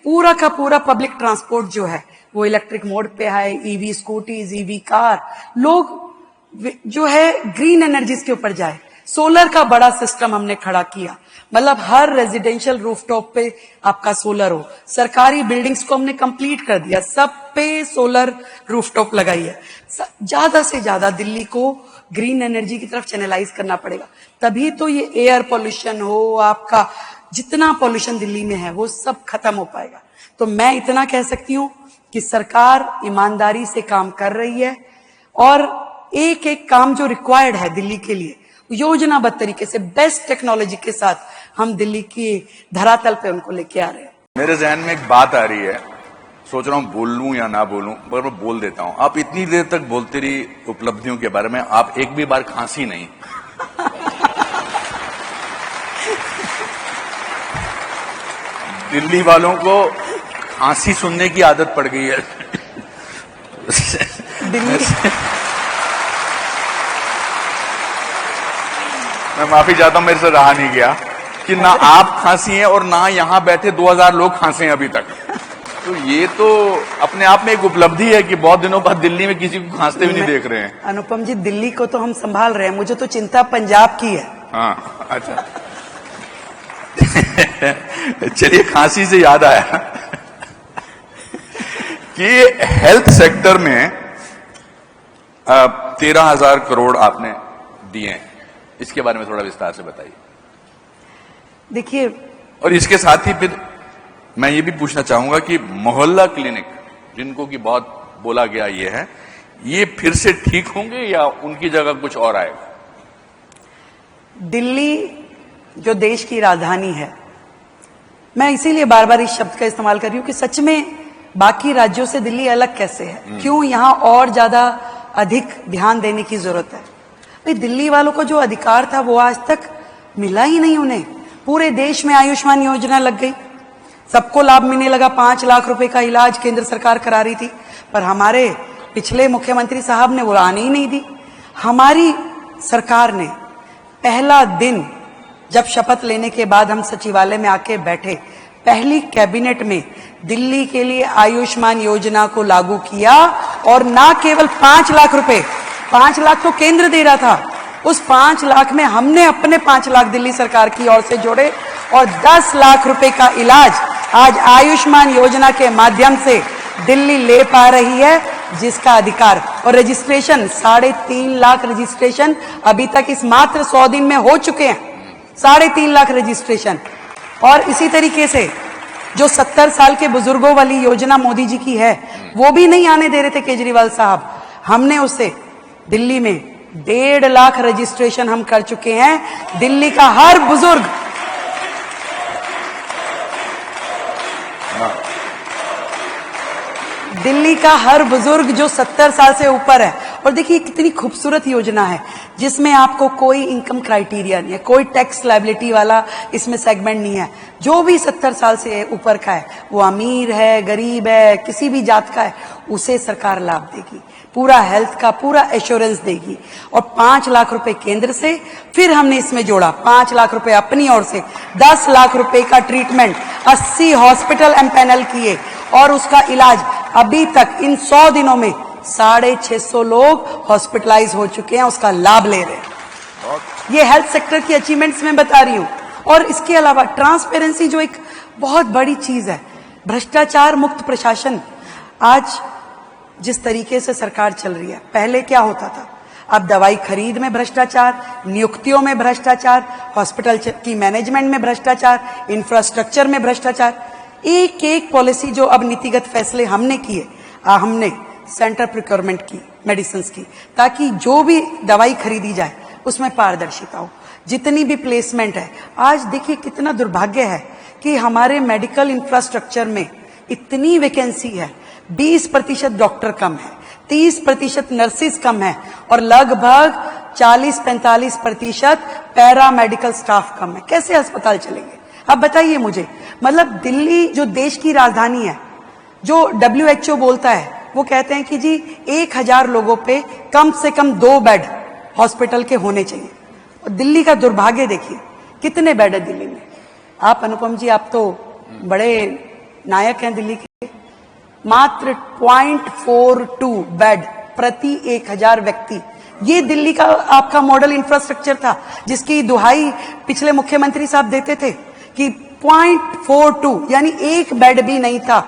पूरा का पूरा पब्लिक ट्रांसपोर्ट जो है वो इलेक्ट्रिक मोड पे है। ईवी स्कूटीज, ईवी कार, लोग जो है ग्रीन एनर्जीज के ऊपर जाए। सोलर का बड़ा सिस्टम हमने खड़ा किया, मतलब हर रेजिडेंशियल रूफटॉप पे आपका सोलर हो। सरकारी बिल्डिंग्स को हमने कंप्लीट कर दिया, सब पे सोलर रूफटॉप लगाई है। ज्यादा से ज्यादा दिल्ली को ग्रीन एनर्जी की तरफ चैनलाइज करना पड़ेगा, तभी तो ये एयर पॉल्यूशन हो, आपका जितना पॉल्यूशन दिल्ली में है वो सब खत्म हो पाएगा। तो मैं इतना कह सकती हूं कि सरकार ईमानदारी से काम कर रही है और एक एक काम जो रिक्वायर्ड है दिल्ली के लिए योजनाबद्ध तरीके से बेस्ट टेक्नोलॉजी के साथ हम दिल्ली की धरातल पे उनको लेके आ रहे हैं। मेरे जहन में एक बात आ रही है, सोच रहा हूं बोलूं या ना बोलूं, पर मैं बोल देता हूं। आप इतनी देर तक बोलते रही उपलब्धियों के बारे में, आप एक भी बार खांसी नहीं। दिल्ली वालों को खांसी सुनने की आदत पड़ गई है। मैं माफी चाहता हूं, मेरे से रहा नहीं गया कि ना आप खांसी हैं और ना यहां बैठे 2000 लोग खांसे हैं अभी तक। तो ये तो अपने आप में एक उपलब्धि है कि बहुत दिनों बाद दिल्ली में किसी को खांसते भी नहीं देख रहे हैं। अनुपम जी, दिल्ली को तो हम संभाल रहे हैं, मुझे तो चिंता पंजाब की है। हाँ, अच्छा। चलिए, खांसी से याद आया कि हेल्थ सेक्टर में 13,000 करोड़ आपने दिए हैं, इसके बारे में थोड़ा विस्तार से बताइए। देखिए, और इसके साथ ही फिर मैं ये भी पूछना चाहूंगा कि मोहल्ला क्लिनिक जिनको कि बहुत बोला गया ये फिर से ठीक होंगे या उनकी जगह कुछ और आएगा? दिल्ली जो देश की राजधानी है, मैं इसीलिए बार बार इस शब्द का इस्तेमाल कर रही हूं कि सच में बाकी राज्यों से दिल्ली अलग कैसे है, क्यों यहां और ज्यादा अधिक ध्यान देने की जरूरत है। भाई, दिल्ली वालों को जो अधिकार था वो आज तक मिला ही नहीं उन्हें। पूरे देश में आयुष्मान योजना लग गई, सबको लाभ मिलने लगा। 5 लाख रुपए का इलाज केंद्र सरकार करा रही थी, पर हमारे पिछले मुख्यमंत्री साहब ने वो आने ही नहीं दी। हमारी सरकार ने पहला दिन जब शपथ लेने के बाद हम सचिवालय में आके बैठे, पहली कैबिनेट में दिल्ली के लिए आयुष्मान योजना को लागू किया। और ना केवल 5 लाख रुपए, 5 लाख तो केंद्र दे रहा था, उस 5 लाख में हमने अपने 5 लाख दिल्ली सरकार की ओर से जोड़े और 10 लाख रुपए का इलाज आज आयुष्मान योजना के माध्यम से दिल्ली ले पा रही है, जिसका अधिकार और रजिस्ट्रेशन 3.5 लाख रजिस्ट्रेशन अभी तक इस मात्र 100 दिन में हो चुके हैं। 3.5 लाख रजिस्ट्रेशन। और इसी तरीके से जो 70 साल के बुजुर्गों वाली योजना मोदी जी की है, वो भी नहीं आने दे रहे थे केजरीवाल साहब, हमने उसे दिल्ली में 1.5 लाख रजिस्ट्रेशन हम कर चुके हैं। दिल्ली का हर बुजुर्ग जो 70 साल से ऊपर है। और देखिए कितनी खूबसूरत योजना है, जिसमें आपको कोई इनकम क्राइटेरिया नहीं है, कोई टैक्स लायबिलिटी वाला इसमें सेगमेंट नहीं है। जो भी 70 साल से ऊपर का है, वो अमीर है, गरीब है, किसी भी जात का है, उसे सरकार लाभ देगी, पूरा हेल्थ का पूरा एश्योरेंस देगी। और 5 लाख रुपए केंद्र से, फिर हमने इसमें जोड़ा 5 लाख रुपए अपनी ओर से, 10 लाख रुपए का ट्रीटमेंट, 80 हॉस्पिटल एम्पैनल किए और उसका इलाज अभी तक इन 100 दिनों में 650 लोग हॉस्पिटलाइज हो चुके हैं, उसका लाभ ले रहे हैं। ये हेल्थ सेक्टर की अचीवमेंट्स मैं बता रही हूं। और इसके अलावा ट्रांसपेरेंसी जो एक बहुत बड़ी चीज है, भ्रष्टाचार मुक्त प्रशासन। आज जिस तरीके से सरकार चल रही है, पहले क्या होता था, अब दवाई खरीद में भ्रष्टाचार, नियुक्तियों में भ्रष्टाचार, हॉस्पिटल की मैनेजमेंट में भ्रष्टाचार, इंफ्रास्ट्रक्चर में भ्रष्टाचार। एक एक पॉलिसी जो अब नीतिगत फैसले हमने किए, हमने सेंटर प्रोक्योरमेंट की मेडिसिन की, ताकि जो भी दवाई खरीदी जाए उसमें पारदर्शिता हो, जितनी भी प्लेसमेंट है। आज देखिए कितना दुर्भाग्य है कि हमारे मेडिकल इंफ्रास्ट्रक्चर में इतनी वैकेंसी है, 20% डॉक्टर कम है, 30% नर्सिस कम है और लगभग 40-45% पैरामेडिकल स्टाफ कम है। कैसे अस्पताल चलेंगे? अब बताइए मुझे। मतलब दिल्ली जो देश की राजधानी है, जो WHO बोलता है वो कहते हैं कि जी 1000 लोगों पे कम से कम 2 बेड हॉस्पिटल के होने चाहिए। और दिल्ली का दुर्भाग्य देखिए, कितने बेड है दिल्ली में। आप अनुपम जी, आप तो बड़े नायक हैं दिल्ली के, मात्र 0.42 बेड प्रति 1000 व्यक्ति। ये दिल्ली का आपका मॉडल इंफ्रास्ट्रक्चर था, जिसकी दुहाई पिछले मुख्यमंत्री साहब देते थे कि 0.42 यानी 1 बेड भी नहीं था।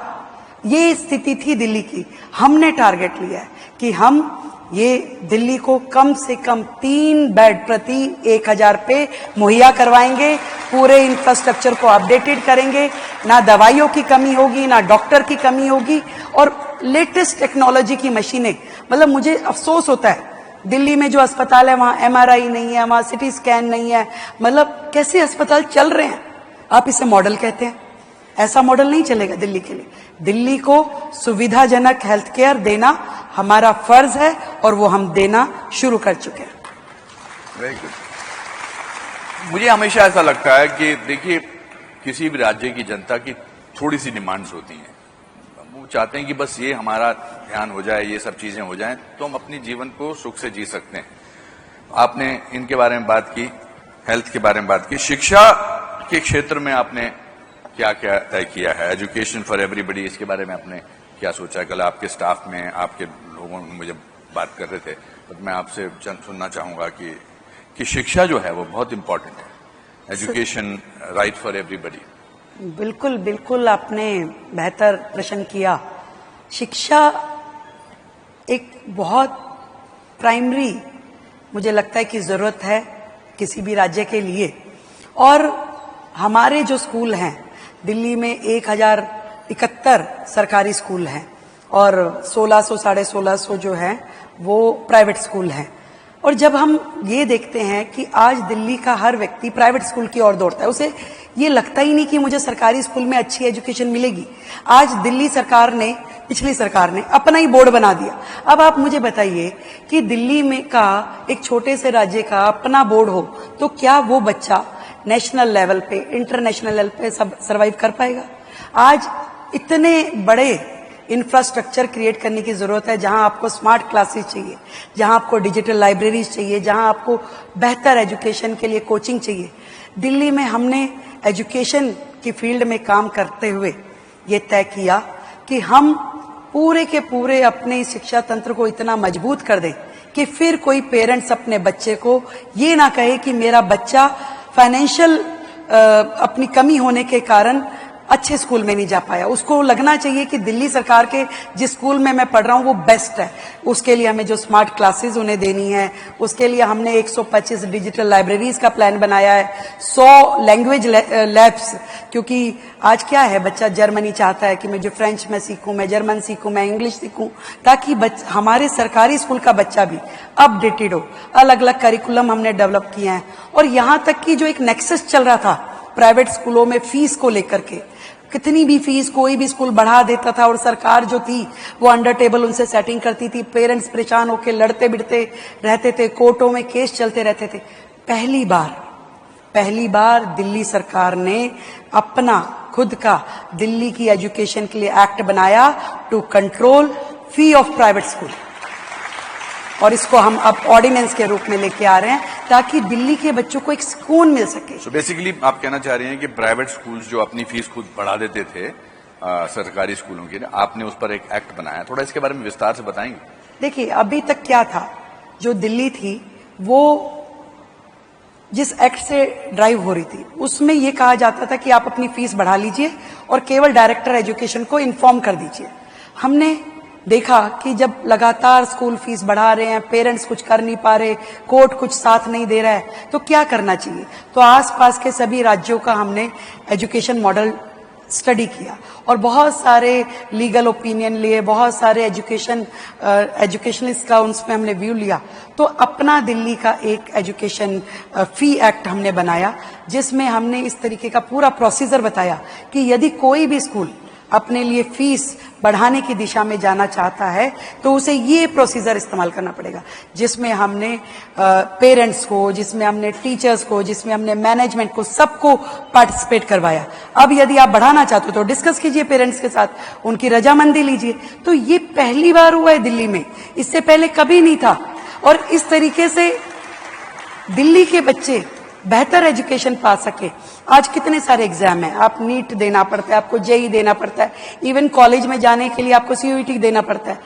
ये स्थिति थी दिल्ली की। हमने टारगेट लिया है कि हम ये दिल्ली को कम से कम 3 बेड प्रति 1000 पे मुहैया करवाएंगे, पूरे इंफ्रास्ट्रक्चर को अपडेटेड करेंगे, ना दवाइयों की कमी होगी, ना डॉक्टर की कमी होगी, और लेटेस्ट टेक्नोलॉजी की मशीनें। मतलब मुझे अफसोस होता है, दिल्ली में जो अस्पताल है वहां MRI नहीं है, वहां CT स्कैन नहीं है। मतलब कैसे अस्पताल चल रहे हैं, आप इसे मॉडल कहते हैं। ऐसा मॉडल नहीं चलेगा दिल्ली के लिए। दिल्ली को सुविधाजनक हेल्थ केयर देना हमारा फर्ज है और वो हम देना शुरू कर चुके हैं। Very good. मुझे हमेशा ऐसा लगता है कि देखिए, किसी भी राज्य की जनता की थोड़ी सी डिमांड्स होती हैं। वो चाहते हैं कि बस ये हमारा ध्यान हो जाए, ये सब चीजें हो जाएं तो हम अपने जीवन को सुख से जी सकते हैं। आपने इनके बारे में बात की, हेल्थ के बारे में बात की, शिक्षा के क्षेत्र में आपने क्या क्या तय किया है? एजुकेशन फॉर एवरीबडी, इसके बारे में आपने क्या सोचा है? कल आपके स्टाफ में, आपके लोगों में मुझे बात कर रहे थे, तो मैं आपसे सुनना चाहूंगा कि शिक्षा जो है वो बहुत इंपॉर्टेंट है। Education right for everybody. बिल्कुल बिल्कुल, आपने बेहतर प्रश्न किया। शिक्षा एक बहुत प्राइमरी मुझे लगता है कि जरूरत है किसी भी राज्य के लिए। और हमारे जो स्कूल हैं दिल्ली में 1071 सरकारी स्कूल हैं और 1600 साढ़े 1600 जो है वो प्राइवेट स्कूल हैं। और जब हम ये देखते हैं कि आज दिल्ली का हर व्यक्ति प्राइवेट स्कूल की ओर दौड़ता है, उसे ये लगता ही नहीं कि मुझे सरकारी स्कूल में अच्छी एजुकेशन मिलेगी। आज दिल्ली सरकार ने, पिछली सरकार ने अपना ही बोर्ड बना दिया। अब आप मुझे बताइए कि दिल्ली में का एक छोटे से राज्य का अपना बोर्ड हो तो क्या वो बच्चा नेशनल लेवल पे, इंटरनेशनल लेवल पे सब सर्वाइव कर पाएगा? आज इतने बड़े इंफ्रास्ट्रक्चर क्रिएट करने की जरूरत है, जहां आपको स्मार्ट क्लासेस चाहिए, जहां आपको डिजिटल लाइब्रेरीज चाहिए, जहां आपको बेहतर एजुकेशन के लिए कोचिंग चाहिए। दिल्ली में हमने एजुकेशन की फील्ड में काम करते हुए ये तय किया कि हम पूरे के पूरे अपने शिक्षा तंत्र को इतना मजबूत कर दें कि फिर कोई पेरेंट्स अपने बच्चे को ये ना कहे कि मेरा बच्चा फाइनेंशियल अपनी कमी होने के कारण अच्छे स्कूल में नहीं जा पाया। उसको लगना चाहिए कि दिल्ली सरकार के जिस स्कूल में मैं पढ़ रहा हूँ वो बेस्ट है। उसके लिए हमें जो स्मार्ट क्लासेस उन्हें देनी है, उसके लिए हमने 125 डिजिटल लाइब्रेरीज का प्लान बनाया है, 100 लैंग्वेज लैब्स, क्योंकि आज क्या है, बच्चा जर्मनी चाहता है कि मुझे फ्रेंच में सीखूं, मैं जर्मन सीखूं, मैं इंग्लिश सीखूं, ताकि हमारे सरकारी स्कूल का बच्चा भी अपडेटेड हो। अलग अलग करिकुलम हमने डेवलप किए हैं। और यहाँ तक कि जो एक नेक्सस चल रहा था प्राइवेट स्कूलों में फीस को लेकर के, कितनी भी फीस कोई भी स्कूल बढ़ा देता था और सरकार जो थी वो अंडर टेबल उनसे सेटिंग करती थी। पेरेंट्स परेशान होकर लड़ते बिड़ते रहते थे, कोर्टों में केस चलते रहते थे। पहली बार दिल्ली सरकार ने अपना खुद का दिल्ली की एजुकेशन के लिए एक्ट बनाया to control fee of private school, और इसको हम अब ऑर्डिनेंस के रूप में लेके आ रहे हैं ताकि दिल्ली के बच्चों को एक सुकून मिल सके। So बेसिकली आप कहना चाह रही हैं कि प्राइवेट स्कूल्स जो अपनी फीस खुद बढ़ा देते थे सरकारी स्कूलों की, आपने उस पर एक एक्ट बनाया, थोड़ा इसके बारे में विस्तार से बताएंगे? देखिए, अभी तक क्या था, जो दिल्ली थी वो जिस एक्ट से ड्राइव हो रही थी उसमें यह कहा जाता था कि आप अपनी फीस बढ़ा लीजिए और केवल डायरेक्टर एजुकेशन को इन्फॉर्म कर दीजिए। हमने देखा कि जब लगातार स्कूल फीस बढ़ा रहे हैं, पेरेंट्स कुछ कर नहीं पा रहे, कोर्ट कुछ साथ नहीं दे रहा है, तो क्या करना चाहिए। तो आसपास के सभी राज्यों का हमने एजुकेशन मॉडल स्टडी किया और बहुत सारे लीगल ओपिनियन लिए, बहुत सारे एजुकेशनिस्ट का उसमें हमने व्यू लिया। तो अपना दिल्ली का एक एजुकेशन फी एक्ट हमने बनाया, जिसमें हमने इस तरीके का पूरा प्रोसीजर बताया कि यदि कोई भी स्कूल अपने लिए फीस बढ़ाने की दिशा में जाना चाहता है तो उसे ये प्रोसीजर इस्तेमाल करना पड़ेगा, जिसमें हमने पेरेंट्स को, जिसमें हमने टीचर्स को, जिसमें हमने मैनेजमेंट को, सबको पार्टिसिपेट करवाया। अब यदि आप बढ़ाना चाहते हो तो डिस्कस कीजिए पेरेंट्स के साथ, उनकी रजामंदी लीजिए। तो ये पहली बार हुआ है दिल्ली में, इससे पहले कभी नहीं था। और इस तरीके से दिल्ली के बच्चे बेहतर एजुकेशन पा सके। आज कितने सारे एग्जाम हैं, आप नीट देना पड़ता है, आपको जेई देना पड़ता है, इवन कॉलेज में जाने के लिए आपको सीयूईटी देना पड़ता है।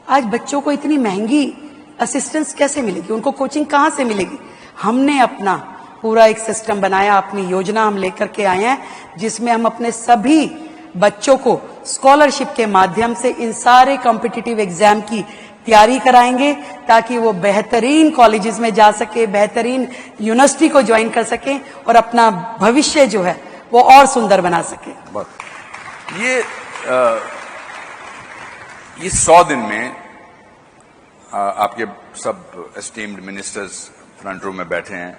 आज बच्चों को इतनी महंगी असिस्टेंस कैसे मिलेगी, उनको कोचिंग कहां से मिलेगी? हमने अपना पूरा एक सिस्टम बनाया, अपनी योजना हम लेकर के आए हैं, जिसमें हम अपने सभी बच्चों को स्कॉलरशिप के माध्यम से इन सारे कॉम्पिटिटिव एग्जाम की तैयारी कराएंगे, ताकि वो बेहतरीन कॉलेजेस में जा सके, बेहतरीन यूनिवर्सिटी को ज्वाइन कर सके और अपना भविष्य जो है वो और सुंदर बना सके। ये 100 दिन में आपके सब एस्टीम्ड मिनिस्टर्स फ्रंट रो में बैठे हैं,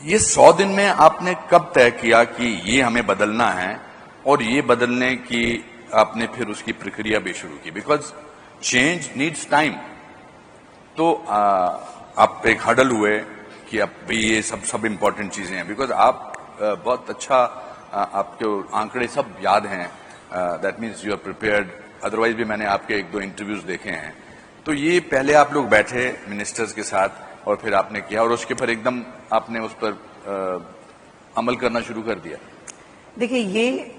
ये 100 दिन में आपने कब तय किया कि ये हमें बदलना है, और ये बदलने की आपने फिर उसकी प्रक्रिया भी शुरू की? Because change needs time. तो आप एक हडल हुए कि अब भी ये सब इंपॉर्टेंट चीजें हैं, बिकॉज आप बहुत अच्छा, आपके आंकड़े सब याद हैं, that means you are prepared. Otherwise भी मैंने आपके 1-2 इंटरव्यूज देखे हैं। तो ये पहले आप लोग बैठे मिनिस्टर्स के साथ और फिर आपने किया, और उसके पर एकदम आपने उस पर अमल करना शुरू कर दिया। देखिए, ये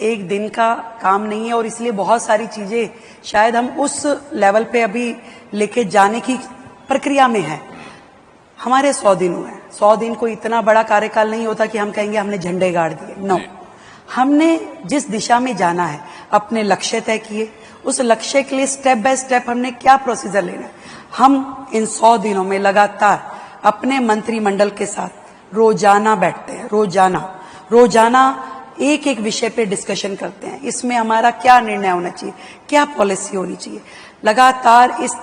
एक दिन का काम नहीं है, और इसलिए बहुत सारी चीजें शायद हम उस लेवल पे अभी लेके जाने की प्रक्रिया में है। हमारे 100 दिन हुए हैं। 100 दिन कोई इतना बड़ा कार्यकाल नहीं होता कि हम कहेंगे हमने झंडे गाड़ दिए। नो, हमने जिस दिशा में जाना है, अपने लक्ष्य तय किए, उस लक्ष्य के लिए स्टेप बाय स्टेप हमने क्या प्रोसीजर लेना है। हम इन 100 दिनों में लगातार अपने मंत्रिमंडल के साथ रोजाना बैठते हैं, रोजाना एक एक विषय पे डिस्कशन करते हैं। इसमें हमारा क्या निर्णय होना चाहिए, क्या पॉलिसी होनी चाहिए। लगातार इस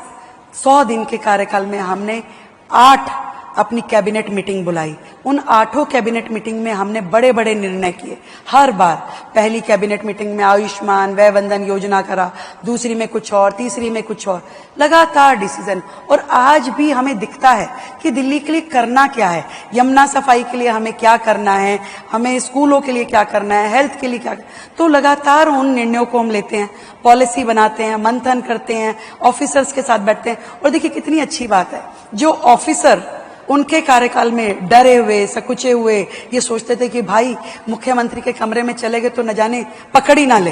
100 दिन के कार्यकाल में हमने 8 अपनी कैबिनेट मीटिंग बुलाई। उन 8 कैबिनेट मीटिंग में हमने बड़े बड़े निर्णय किए। हर बार पहली कैबिनेट मीटिंग में आयुष्मान वय वंदन योजना करा, दूसरी में कुछ और, तीसरी में कुछ और, लगातार डिसीजन। और आज भी हमें दिखता है कि दिल्ली के लिए करना क्या है, यमुना सफाई के लिए हमें क्या करना है, हमें स्कूलों के लिए क्या करना है, हेल्थ के लिए क्या। तो लगातार उन निर्णयों को हम लेते हैं, पॉलिसी बनाते हैं, मंथन करते हैं, ऑफिसर्स के साथ बैठते हैं। और देखिए कितनी अच्छी बात है, जो ऑफिसर उनके कार्यकाल में डरे हुए, सकुचे हुए, ये सोचते थे कि भाई मुख्यमंत्री के कमरे में चले गए तो न जाने पकड़ ही ना ले,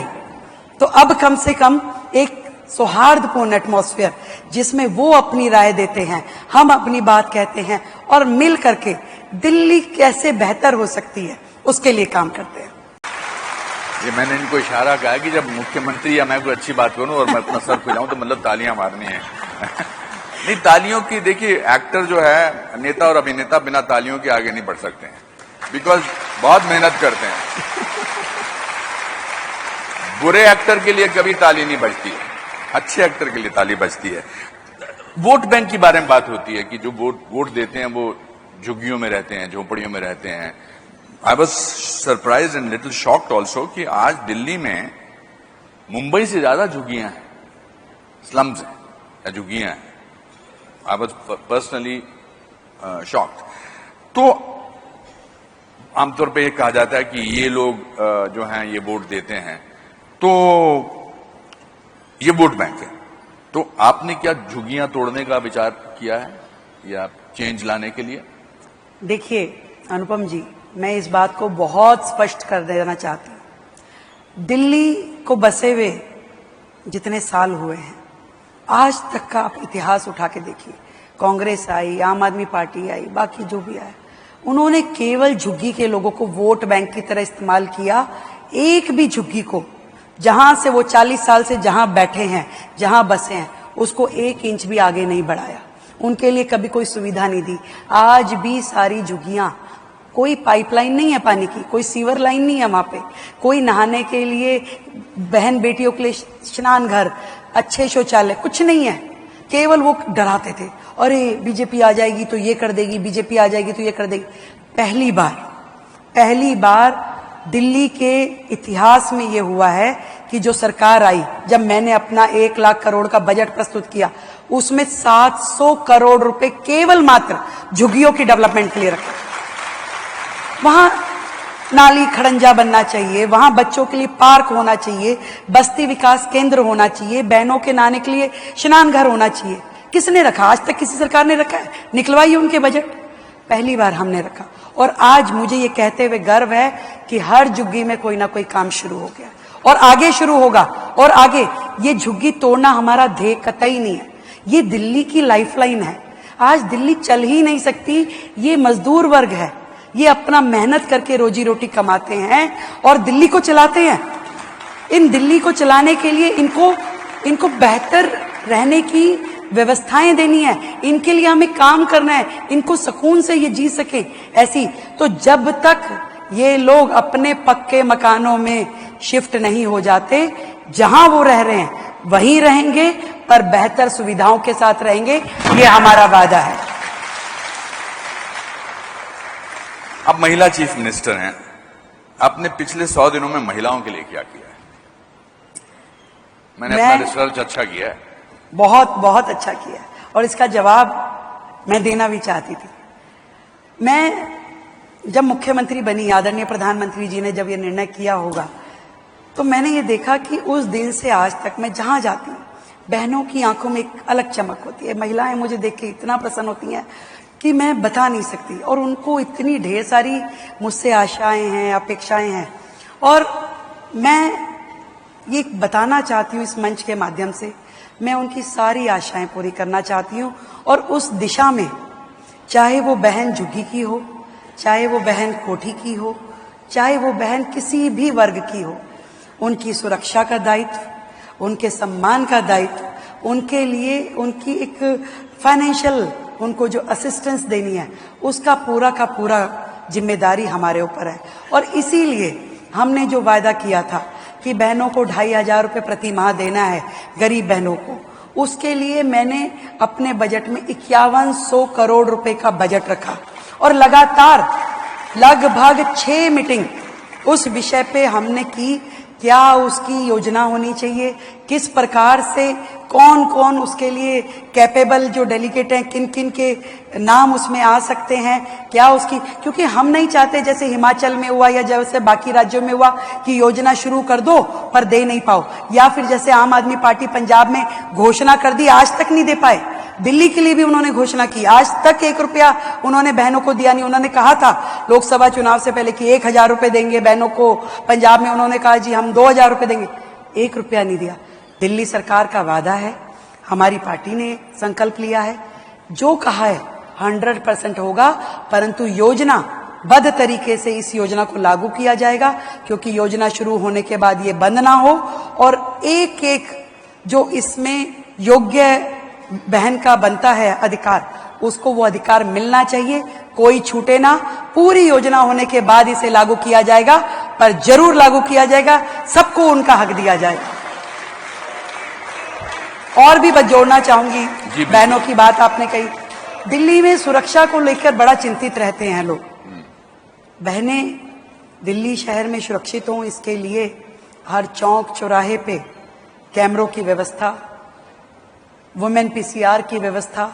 तो अब कम से कम एक सौहार्दपूर्ण एटमॉस्फेयर जिसमें वो अपनी राय देते हैं, हम अपनी बात कहते हैं, और मिल करके दिल्ली कैसे बेहतर हो सकती है उसके लिए काम करते हैं। ये मैंने इनको इशारा कहा कि जब मुख्यमंत्री या मैं कोई अच्छी बात करूं और मैं अपना सर खुजाऊं तो मतलब तालियां मारनी है। नहीं, तालियों की, देखिए एक्टर जो है, नेता और अभिनेता बिना तालियों के आगे नहीं बढ़ सकते हैं, बिकॉज बहुत मेहनत करते हैं। बुरे एक्टर के लिए कभी ताली नहीं बजती है, अच्छे एक्टर के लिए ताली बजती है। वोट बैंक के बारे में बात होती है कि जो वोट देते हैं वो झुग्गियों में रहते हैं, झोपड़ियों में रहते हैं। I was surprise and little shocked also कि आज दिल्ली में मुंबई से ज्यादा झुग्गियां हैं, स्लम्स हैं या झुग्गियां हैं। I was personally shocked. तो आमतौर पे ये कहा जाता है कि ये लोग जो हैं ये वोट देते हैं, तो ये वोट बैंक है। तो आपने क्या झुग्गियां तोड़ने का विचार किया है या चेंज लाने के लिए? देखिए अनुपम जी, मैं इस बात को बहुत स्पष्ट कर देना चाहती हूं। दिल्ली को बसे हुए जितने साल हुए हैं, आज तक का आप इतिहास उठा के देखिए, कांग्रेस आई, आम आदमी पार्टी आई, बाकी जो भी आए, उन्होंने केवल झुग्गी के लोगों को वोट बैंक की तरह इस्तेमाल किया। एक भी झुग्गी को, जहां से वो 40 साल से जहां बैठे हैं, जहां बसे हैं, उसको 1 इंच भी आगे नहीं बढ़ाया। उनके लिए कभी कोई सुविधा नहीं दी। आज भी सारी झुग्गियां, कोई पाइपलाइन नहीं है पानी की, कोई सीवर लाइन नहीं है वहां पे, कोई नहाने के लिए, बहन बेटियों के लिए स्नान घर, अच्छे शौचालय, कुछ नहीं है। केवल वो डराते थे, अरे बीजेपी आ जाएगी तो ये कर देगी, बीजेपी आ जाएगी तो ये कर देगी। पहली बार दिल्ली के इतिहास में ये हुआ है कि जो सरकार आई, जब मैंने अपना 1 लाख करोड़ का बजट प्रस्तुत किया, उसमें 700 करोड़ रुपए केवल मात्र झुग्गियों की डेवलपमेंट के लिए रखे। वहां नाली खड़ंजा बनना चाहिए, वहां बच्चों के लिए पार्क होना चाहिए, बस्ती विकास केंद्र होना चाहिए, बहनों के नहाने के लिए स्नान घर होना चाहिए। किसने रखा? आज तक किसी सरकार ने रखा है? निकलवाइए उनके बजट। पहली बार हमने रखा और आज मुझे ये कहते हुए गर्व है कि हर झुग्गी में कोई ना कोई काम शुरू हो गया और आगे शुरू होगा। और आगे ये झुग्गी तोड़ना हमारा ध्येय कतई नहीं है, ये दिल्ली की लाइफलाइन है। आज दिल्ली चल ही नहीं सकती, ये मजदूर वर्ग है, ये अपना मेहनत करके रोजी रोटी कमाते हैं और दिल्ली को चलाते हैं। इन दिल्ली को चलाने के लिए इनको बेहतर रहने की व्यवस्थाएं देनी है, इनके लिए हमें काम करना है, इनको सुकून से ये जी सके ऐसी। तो जब तक ये लोग अपने पक्के मकानों में शिफ्ट नहीं हो जाते, जहां वो रह रहे हैं वहीं रहेंगे, पर बेहतर सुविधाओं के साथ रहेंगे, ये हमारा वादा है। अब महिला चीफ मिनिस्टर हैं, आपने पिछले 100 दिनों में महिलाओं के लिए क्या किया है? मैंने अपना रिसर्च अच्छा किया है, बहुत अच्छा किया और इसका जवाब मैं देना भी चाहती थी। मैं जब मुख्यमंत्री बनी, आदरणीय प्रधानमंत्री जी ने जब ये निर्णय किया होगा, तो मैंने ये देखा कि उस दिन से आज तक मैं जहां जाती हूँ, बहनों की आंखों में एक अलग चमक होती है। महिलाएं मुझे देख के इतना प्रसन्न होती हैं कि मैं बता नहीं सकती, और उनको इतनी ढेर सारी मुझसे आशाएं हैं, अपेक्षाएं हैं। और मैं ये बताना चाहती हूँ इस मंच के माध्यम से, मैं उनकी सारी आशाएं पूरी करना चाहती हूँ। और उस दिशा में, चाहे वो बहन झुग्गी की हो, चाहे वो बहन कोठी की हो, चाहे वो बहन किसी भी वर्ग की हो, उनकी सुरक्षा का दायित्व, उनके सम्मान का दायित्व, उनके लिए उनकी एक फाइनेंशियल, उनको जो असिस्टेंस देनी है, उसका पूरा का पूरा जिम्मेदारी हमारे ऊपर है। और इसीलिए हमने जो वायदा किया था कि बहनों को 2,500 रुपये प्रति माह देना है, गरीब बहनों को, उसके लिए मैंने अपने बजट में 5100 करोड़ रुपए का बजट रखा और लगातार लगभग 6 मीटिंग उस विषय पे हमने की। क्या उसकी योजना होनी चाहिए, किस प्रकार से, कौन कौन उसके लिए कैपेबल जो डेलीगेट हैं, किन किन के नाम उसमें आ सकते हैं, क्या उसकी, क्योंकि हम नहीं चाहते जैसे हिमाचल में हुआ या जैसे बाकी राज्यों में हुआ कि योजना शुरू कर दो पर दे नहीं पाओ, या फिर जैसे आम आदमी पार्टी पंजाब में घोषणा कर दी, आज तक नहीं दे पाए। दिल्ली के लिए भी उन्होंने घोषणा की, आज तक 1 रुपया उन्होंने बहनों को दिया नहीं। उन्होंने कहा था लोकसभा चुनाव से पहले कि 1,000 रुपए देंगे बहनों को, पंजाब में उन्होंने कहा जी हम 2,000 रुपए देंगे, 1 रुपया नहीं दिया। दिल्ली सरकार का वादा है, हमारी पार्टी ने संकल्प लिया है, जो कहा है 100% होगा, परंतु योजना बद्ध तरीके से इस योजना को लागू किया जाएगा, क्योंकि योजना शुरू होने के बाद ये बंद ना हो और एक एक जो इसमें योग्य बहन का बनता है अधिकार, उसको वो अधिकार मिलना चाहिए, कोई छूटे ना। पूरी योजना होने के बाद इसे लागू किया जाएगा, पर जरूर लागू किया जाएगा, सबको उनका हक दिया जाएगा। और भी बस जोड़ना चाहूंगी, बहनों की बात आपने कही, दिल्ली में सुरक्षा को लेकर बड़ा चिंतित रहते हैं लोग। बहनें दिल्ली शहर में सुरक्षित हों, इसके लिए हर चौक चौराहे पे कैमरों की व्यवस्था, वुमेन पीसीआर की व्यवस्था,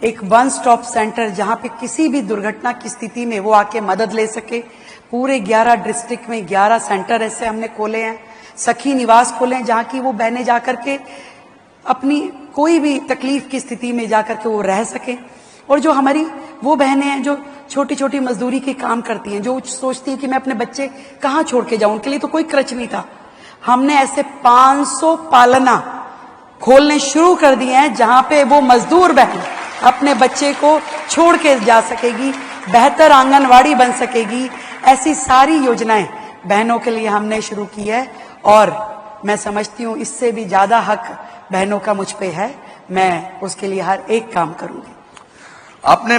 एक 1 स्टॉप सेंटर जहां पे किसी भी दुर्घटना की स्थिति में वो आके मदद ले सके। पूरे 11 डिस्ट्रिक्ट में 11 सेंटर ऐसे हमने खोले हैं, सखी निवास खोले हैं, जहां की वो बहनें जाकर के अपनी कोई भी तकलीफ की स्थिति में जाकर के वो रह सके। और जो हमारी वो बहनें हैं जो छोटी छोटी मजदूरी के काम करती हैं, जो सोचती हैं कि मैं अपने बच्चे कहाँ छोड़ के जाऊं, उनके लिए तो कोई खर्च नहीं था, हमने ऐसे 500 पालना खोलने शुरू कर दिए हैं, जहां पे वो मजदूर बहन अपने बच्चे को छोड़ के जा सकेगी, बेहतर आंगनवाड़ी बन सकेगी। ऐसी सारी योजनाएं बहनों के लिए हमने शुरू की है और मैं समझती हूं इससे भी ज्यादा हक बहनों का मुझ पे है, मैं उसके लिए हर एक काम करूंगी। आपने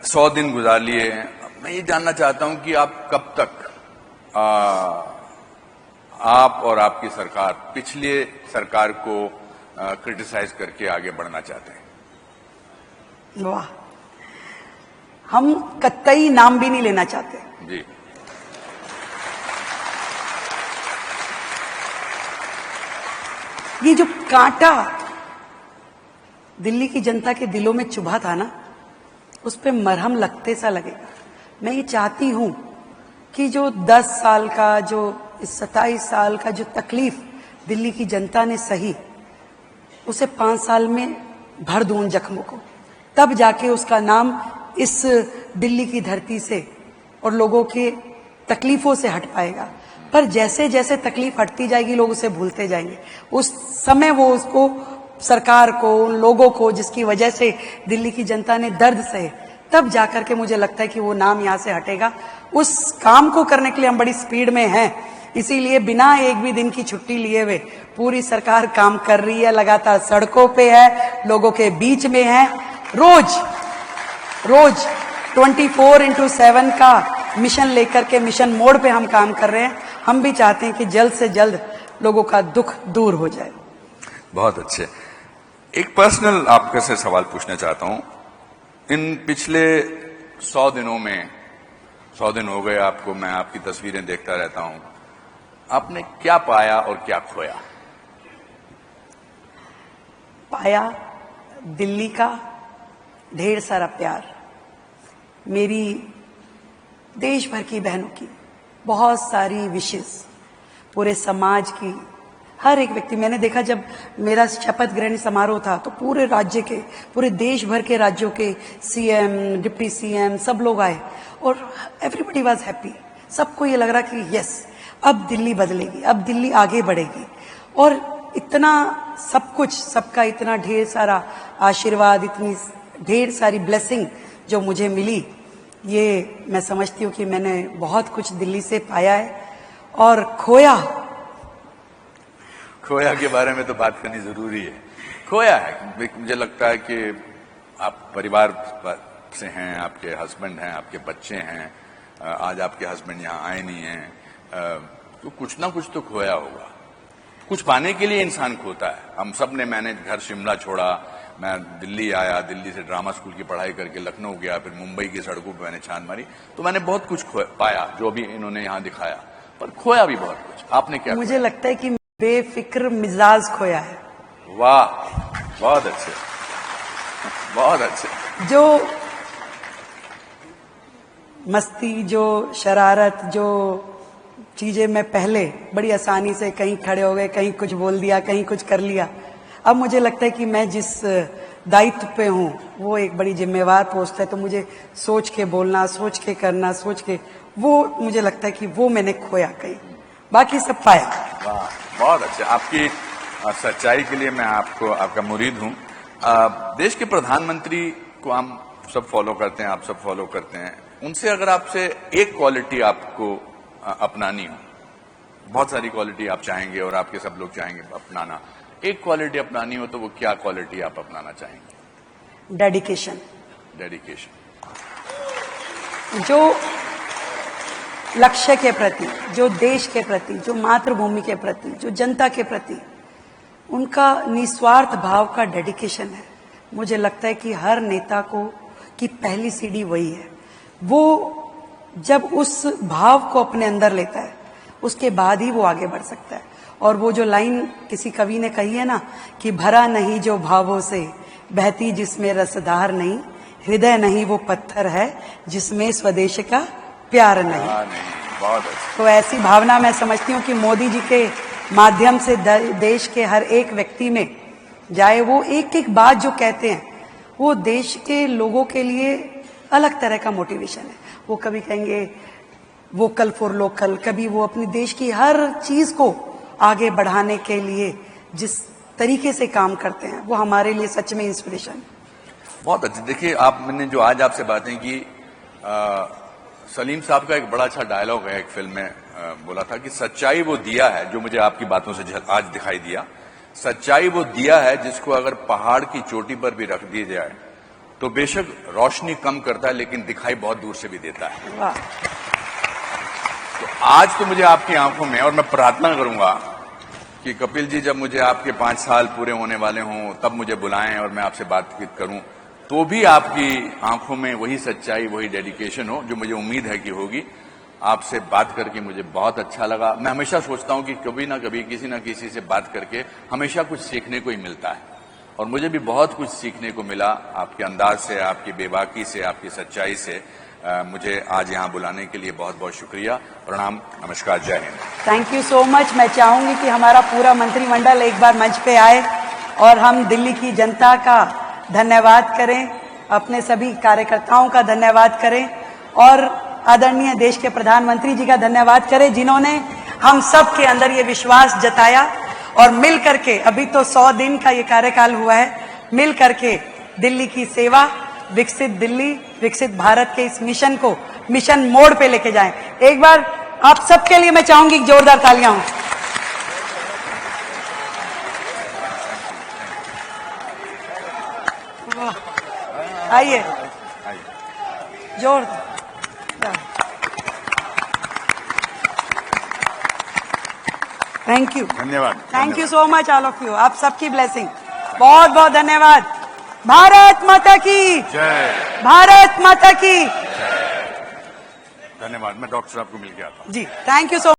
100 दिन गुजार लिए हैं, मैं ये जानना चाहता हूं कि आप कब तक आप और आपकी सरकार पिछले सरकार को क्रिटिसाइज करके आगे बढ़ना चाहते हैं? वाह, हम कतई नाम भी नहीं लेना चाहते जी। ये जो कांटा दिल्ली की जनता के दिलों में चुभा था ना, उस पे मरहम लगते सा लगेगा। मैं ये चाहती हूं कि जो 10 साल का, जो 27 साल का जो तकलीफ दिल्ली की जनता ने सही, उसे 5 साल में भर दूं उन जख्मों को, तब जाके उसका नाम इस दिल्ली की धरती से और लोगों के तकलीफों से हट पाएगा। पर जैसे जैसे तकलीफ हटती जाएगी लोग उसे भूलते जाएंगे। उस समय वो उसको, सरकार को, उन लोगों को जिसकी वजह से दिल्ली की जनता ने दर्द सहे, तब जाकर के मुझे लगता है कि वो नाम यहाँ से हटेगा। उस काम को करने के लिए हम बड़ी स्पीड में हैं, इसीलिए बिना एक भी दिन की छुट्टी लिए हुए पूरी सरकार काम कर रही है, लगातार सड़कों पे है, लोगों के बीच में है, रोज 24/7 का मिशन लेकर के, मिशन मोड पे हम काम कर रहे हैं। हम भी चाहते हैं कि जल्द से जल्द लोगों का दुख दूर हो जाए। बहुत अच्छे। एक पर्सनल आपके से सवाल पूछना चाहता हूं। इन पिछले 100 दिनों में, 100 दिन हो गए आपको, मैं आपकी तस्वीरें देखता रहता हूं, आपने क्या पाया और क्या खोया? पाया दिल्ली का ढेर सारा प्यार, मेरी देश भर की बहनों की बहुत सारी विशेष, पूरे समाज की हर एक व्यक्ति। मैंने देखा जब मेरा शपथ ग्रहण समारोह था तो पूरे राज्य के, पूरे देश भर के राज्यों के सीएम, डिप्टी सीएम सब लोग आए और एवरीबॉडी वाज हैप्पी। सबको ये लग रहा कि यस, अब दिल्ली बदलेगी, अब दिल्ली आगे बढ़ेगी। और इतना सब कुछ, सबका इतना ढेर सारा आशीर्वाद, इतनी ढेर सारी ब्लेसिंग जो मुझे मिली, ये मैं समझती हूँ कि मैंने बहुत कुछ दिल्ली से पाया है। और खोया के बारे में तो बात करनी जरूरी है। खोया है, मुझे लगता है कि आप परिवार से हैं, आपके हस्बैंड हैं, आपके बच्चे हैं, आज आपके हस्बैंड यहाँ आए नहीं हैं, तो कुछ ना कुछ तो खोया होगा। कुछ पाने के लिए इंसान खोता है। हम सब ने, मैंने घर शिमला छोड़ा, मैं दिल्ली आया, दिल्ली से ड्रामा स्कूल की पढ़ाई करके लखनऊ गया, फिर मुंबई की सड़कों पे मैंने छान मारी, तो मैंने बहुत कुछ पाया जो अभी इन्होंने यहाँ दिखाया, पर खोया भी बहुत कुछ। आपने क्या? मुझे लगता है कि बेफिक्र मिजाज खोया है। वाह, बहुत अच्छे, बहुत अच्छे। जो मस्ती, जो शरारत, जो चीजें मैं पहले बड़ी आसानी से कहीं खड़े हो गए, कहीं कुछ बोल दिया, कहीं कुछ कर लिया, अब मुझे लगता है कि मैं जिस दायित्व पे हूँ वो एक बड़ी जिम्मेवार पोस्ट है, तो मुझे सोच के बोलना, सोच के करना, सोच के, वो मुझे लगता है कि वो मैंने खोया कहीं, बाकी सब पाया। वाह, बहुत अच्छा। आपकी सच्चाई के लिए मैं आपका मुरीद हूँ। देश के प्रधानमंत्री को हम सब फॉलो करते हैं, आप सब फॉलो करते हैं, उनसे अगर आपसे एक क्वालिटी आपको अपनानी हो, बहुत सारी क्वालिटी आप चाहेंगे और आपके सब लोग चाहेंगे अपनाना, एक क्वालिटी अपनानी हो तो वो क्या क्वालिटी आप अपनाना चाहेंगे? डेडिकेशन। जो लक्ष्य के प्रति, जो देश के प्रति, जो मातृभूमि के प्रति, जो जनता के प्रति उनका निस्वार्थ भाव का डेडिकेशन है। मुझे लगता है कि हर नेता को की पहली सीढ़ी वही है। वो जब उस भाव को अपने अंदर लेता है, उसके बाद ही वो आगे बढ़ सकता है। और वो जो लाइन किसी कवि ने कही है ना कि भरा नहीं जो भावों से, बहती जिसमें रसधार नहीं, हृदय नहीं वो पत्थर है जिसमें स्वदेश का प्यार नहीं। बहुत अच्छा। तो ऐसी भावना मैं समझती हूँ कि मोदी जी के माध्यम से देश के हर एक व्यक्ति में जाए। वो एक एक बात जो कहते हैं वो देश के लोगों के लिए अलग तरह का मोटिवेशन है। वो कभी कहेंगे वोकल फॉर लोकल, कभी वो अपनी देश की हर चीज को आगे बढ़ाने के लिए जिस तरीके से काम करते हैं वो हमारे लिए सच में इंस्पिरेशन। बहुत अच्छे। देखिए, मैंने जो आज आपसे बातें की, सलीम साहब का एक बड़ा अच्छा डायलॉग है, एक फिल्म में बोला था कि सच्चाई वो दिया है, जो मुझे आपकी बातों से आज दिखाई दिया, सच्चाई वो दिया है जिसको अगर पहाड़ की चोटी पर भी रख दिया जाए तो बेशक रोशनी कम करता है लेकिन दिखाई बहुत दूर से भी देता है। वाह। तो आज तो मुझे आपकी आंखों में, और मैं प्रार्थना करूंगा कि कपिल जी जब मुझे आपके 5 साल पूरे होने वाले हों तब मुझे बुलाएं और मैं आपसे बातचीत करूं, तो भी आपकी आंखों में वही सच्चाई, वही डेडिकेशन हो जो मुझे उम्मीद है कि होगी। आपसे बात करके मुझे बहुत अच्छा लगा। मैं हमेशा सोचता हूं कि कभी ना कभी किसी ना किसी से बात करके हमेशा कुछ सीखने को ही मिलता है, और मुझे भी बहुत कुछ सीखने को मिला आपके अंदाज से, आपकी बेबाकी से, आपकी सच्चाई से। मुझे आज यहाँ बुलाने के लिए बहुत बहुत शुक्रिया। प्रणाम, नमस्कार, जय Hind. Thank you so much. मैं चाहूंगी कि हमारा पूरा मंत्रिमंडल एक बार मंच पे आए और हम दिल्ली की जनता का धन्यवाद करें, अपने सभी कार्यकर्ताओं का धन्यवाद करें और आदरणीय देश के प्रधानमंत्री जी का धन्यवाद करें, जिन्होंने हम सब के अंदर ये विश्वास जताया और मिल करके, अभी तो 100 दिन का ये कार्यकाल हुआ है, मिल करके दिल्ली की सेवा, विकसित दिल्ली, विकसित भारत के इस मिशन को मिशन मोड पे लेके जाएं। एक बार आप सबके लिए मैं चाहूंगी जोरदार तालियां हो। आइए, जोरदार। थैंक यू, धन्यवाद। Thank you so much all of you. आप सबकी ब्लेसिंग, बहुत बहुत धन्यवाद। भारत माता की जय। भारत माता की धन्यवाद। मैं डॉक्टर साहब को मिल के आता हूं। जी, थैंक यू सो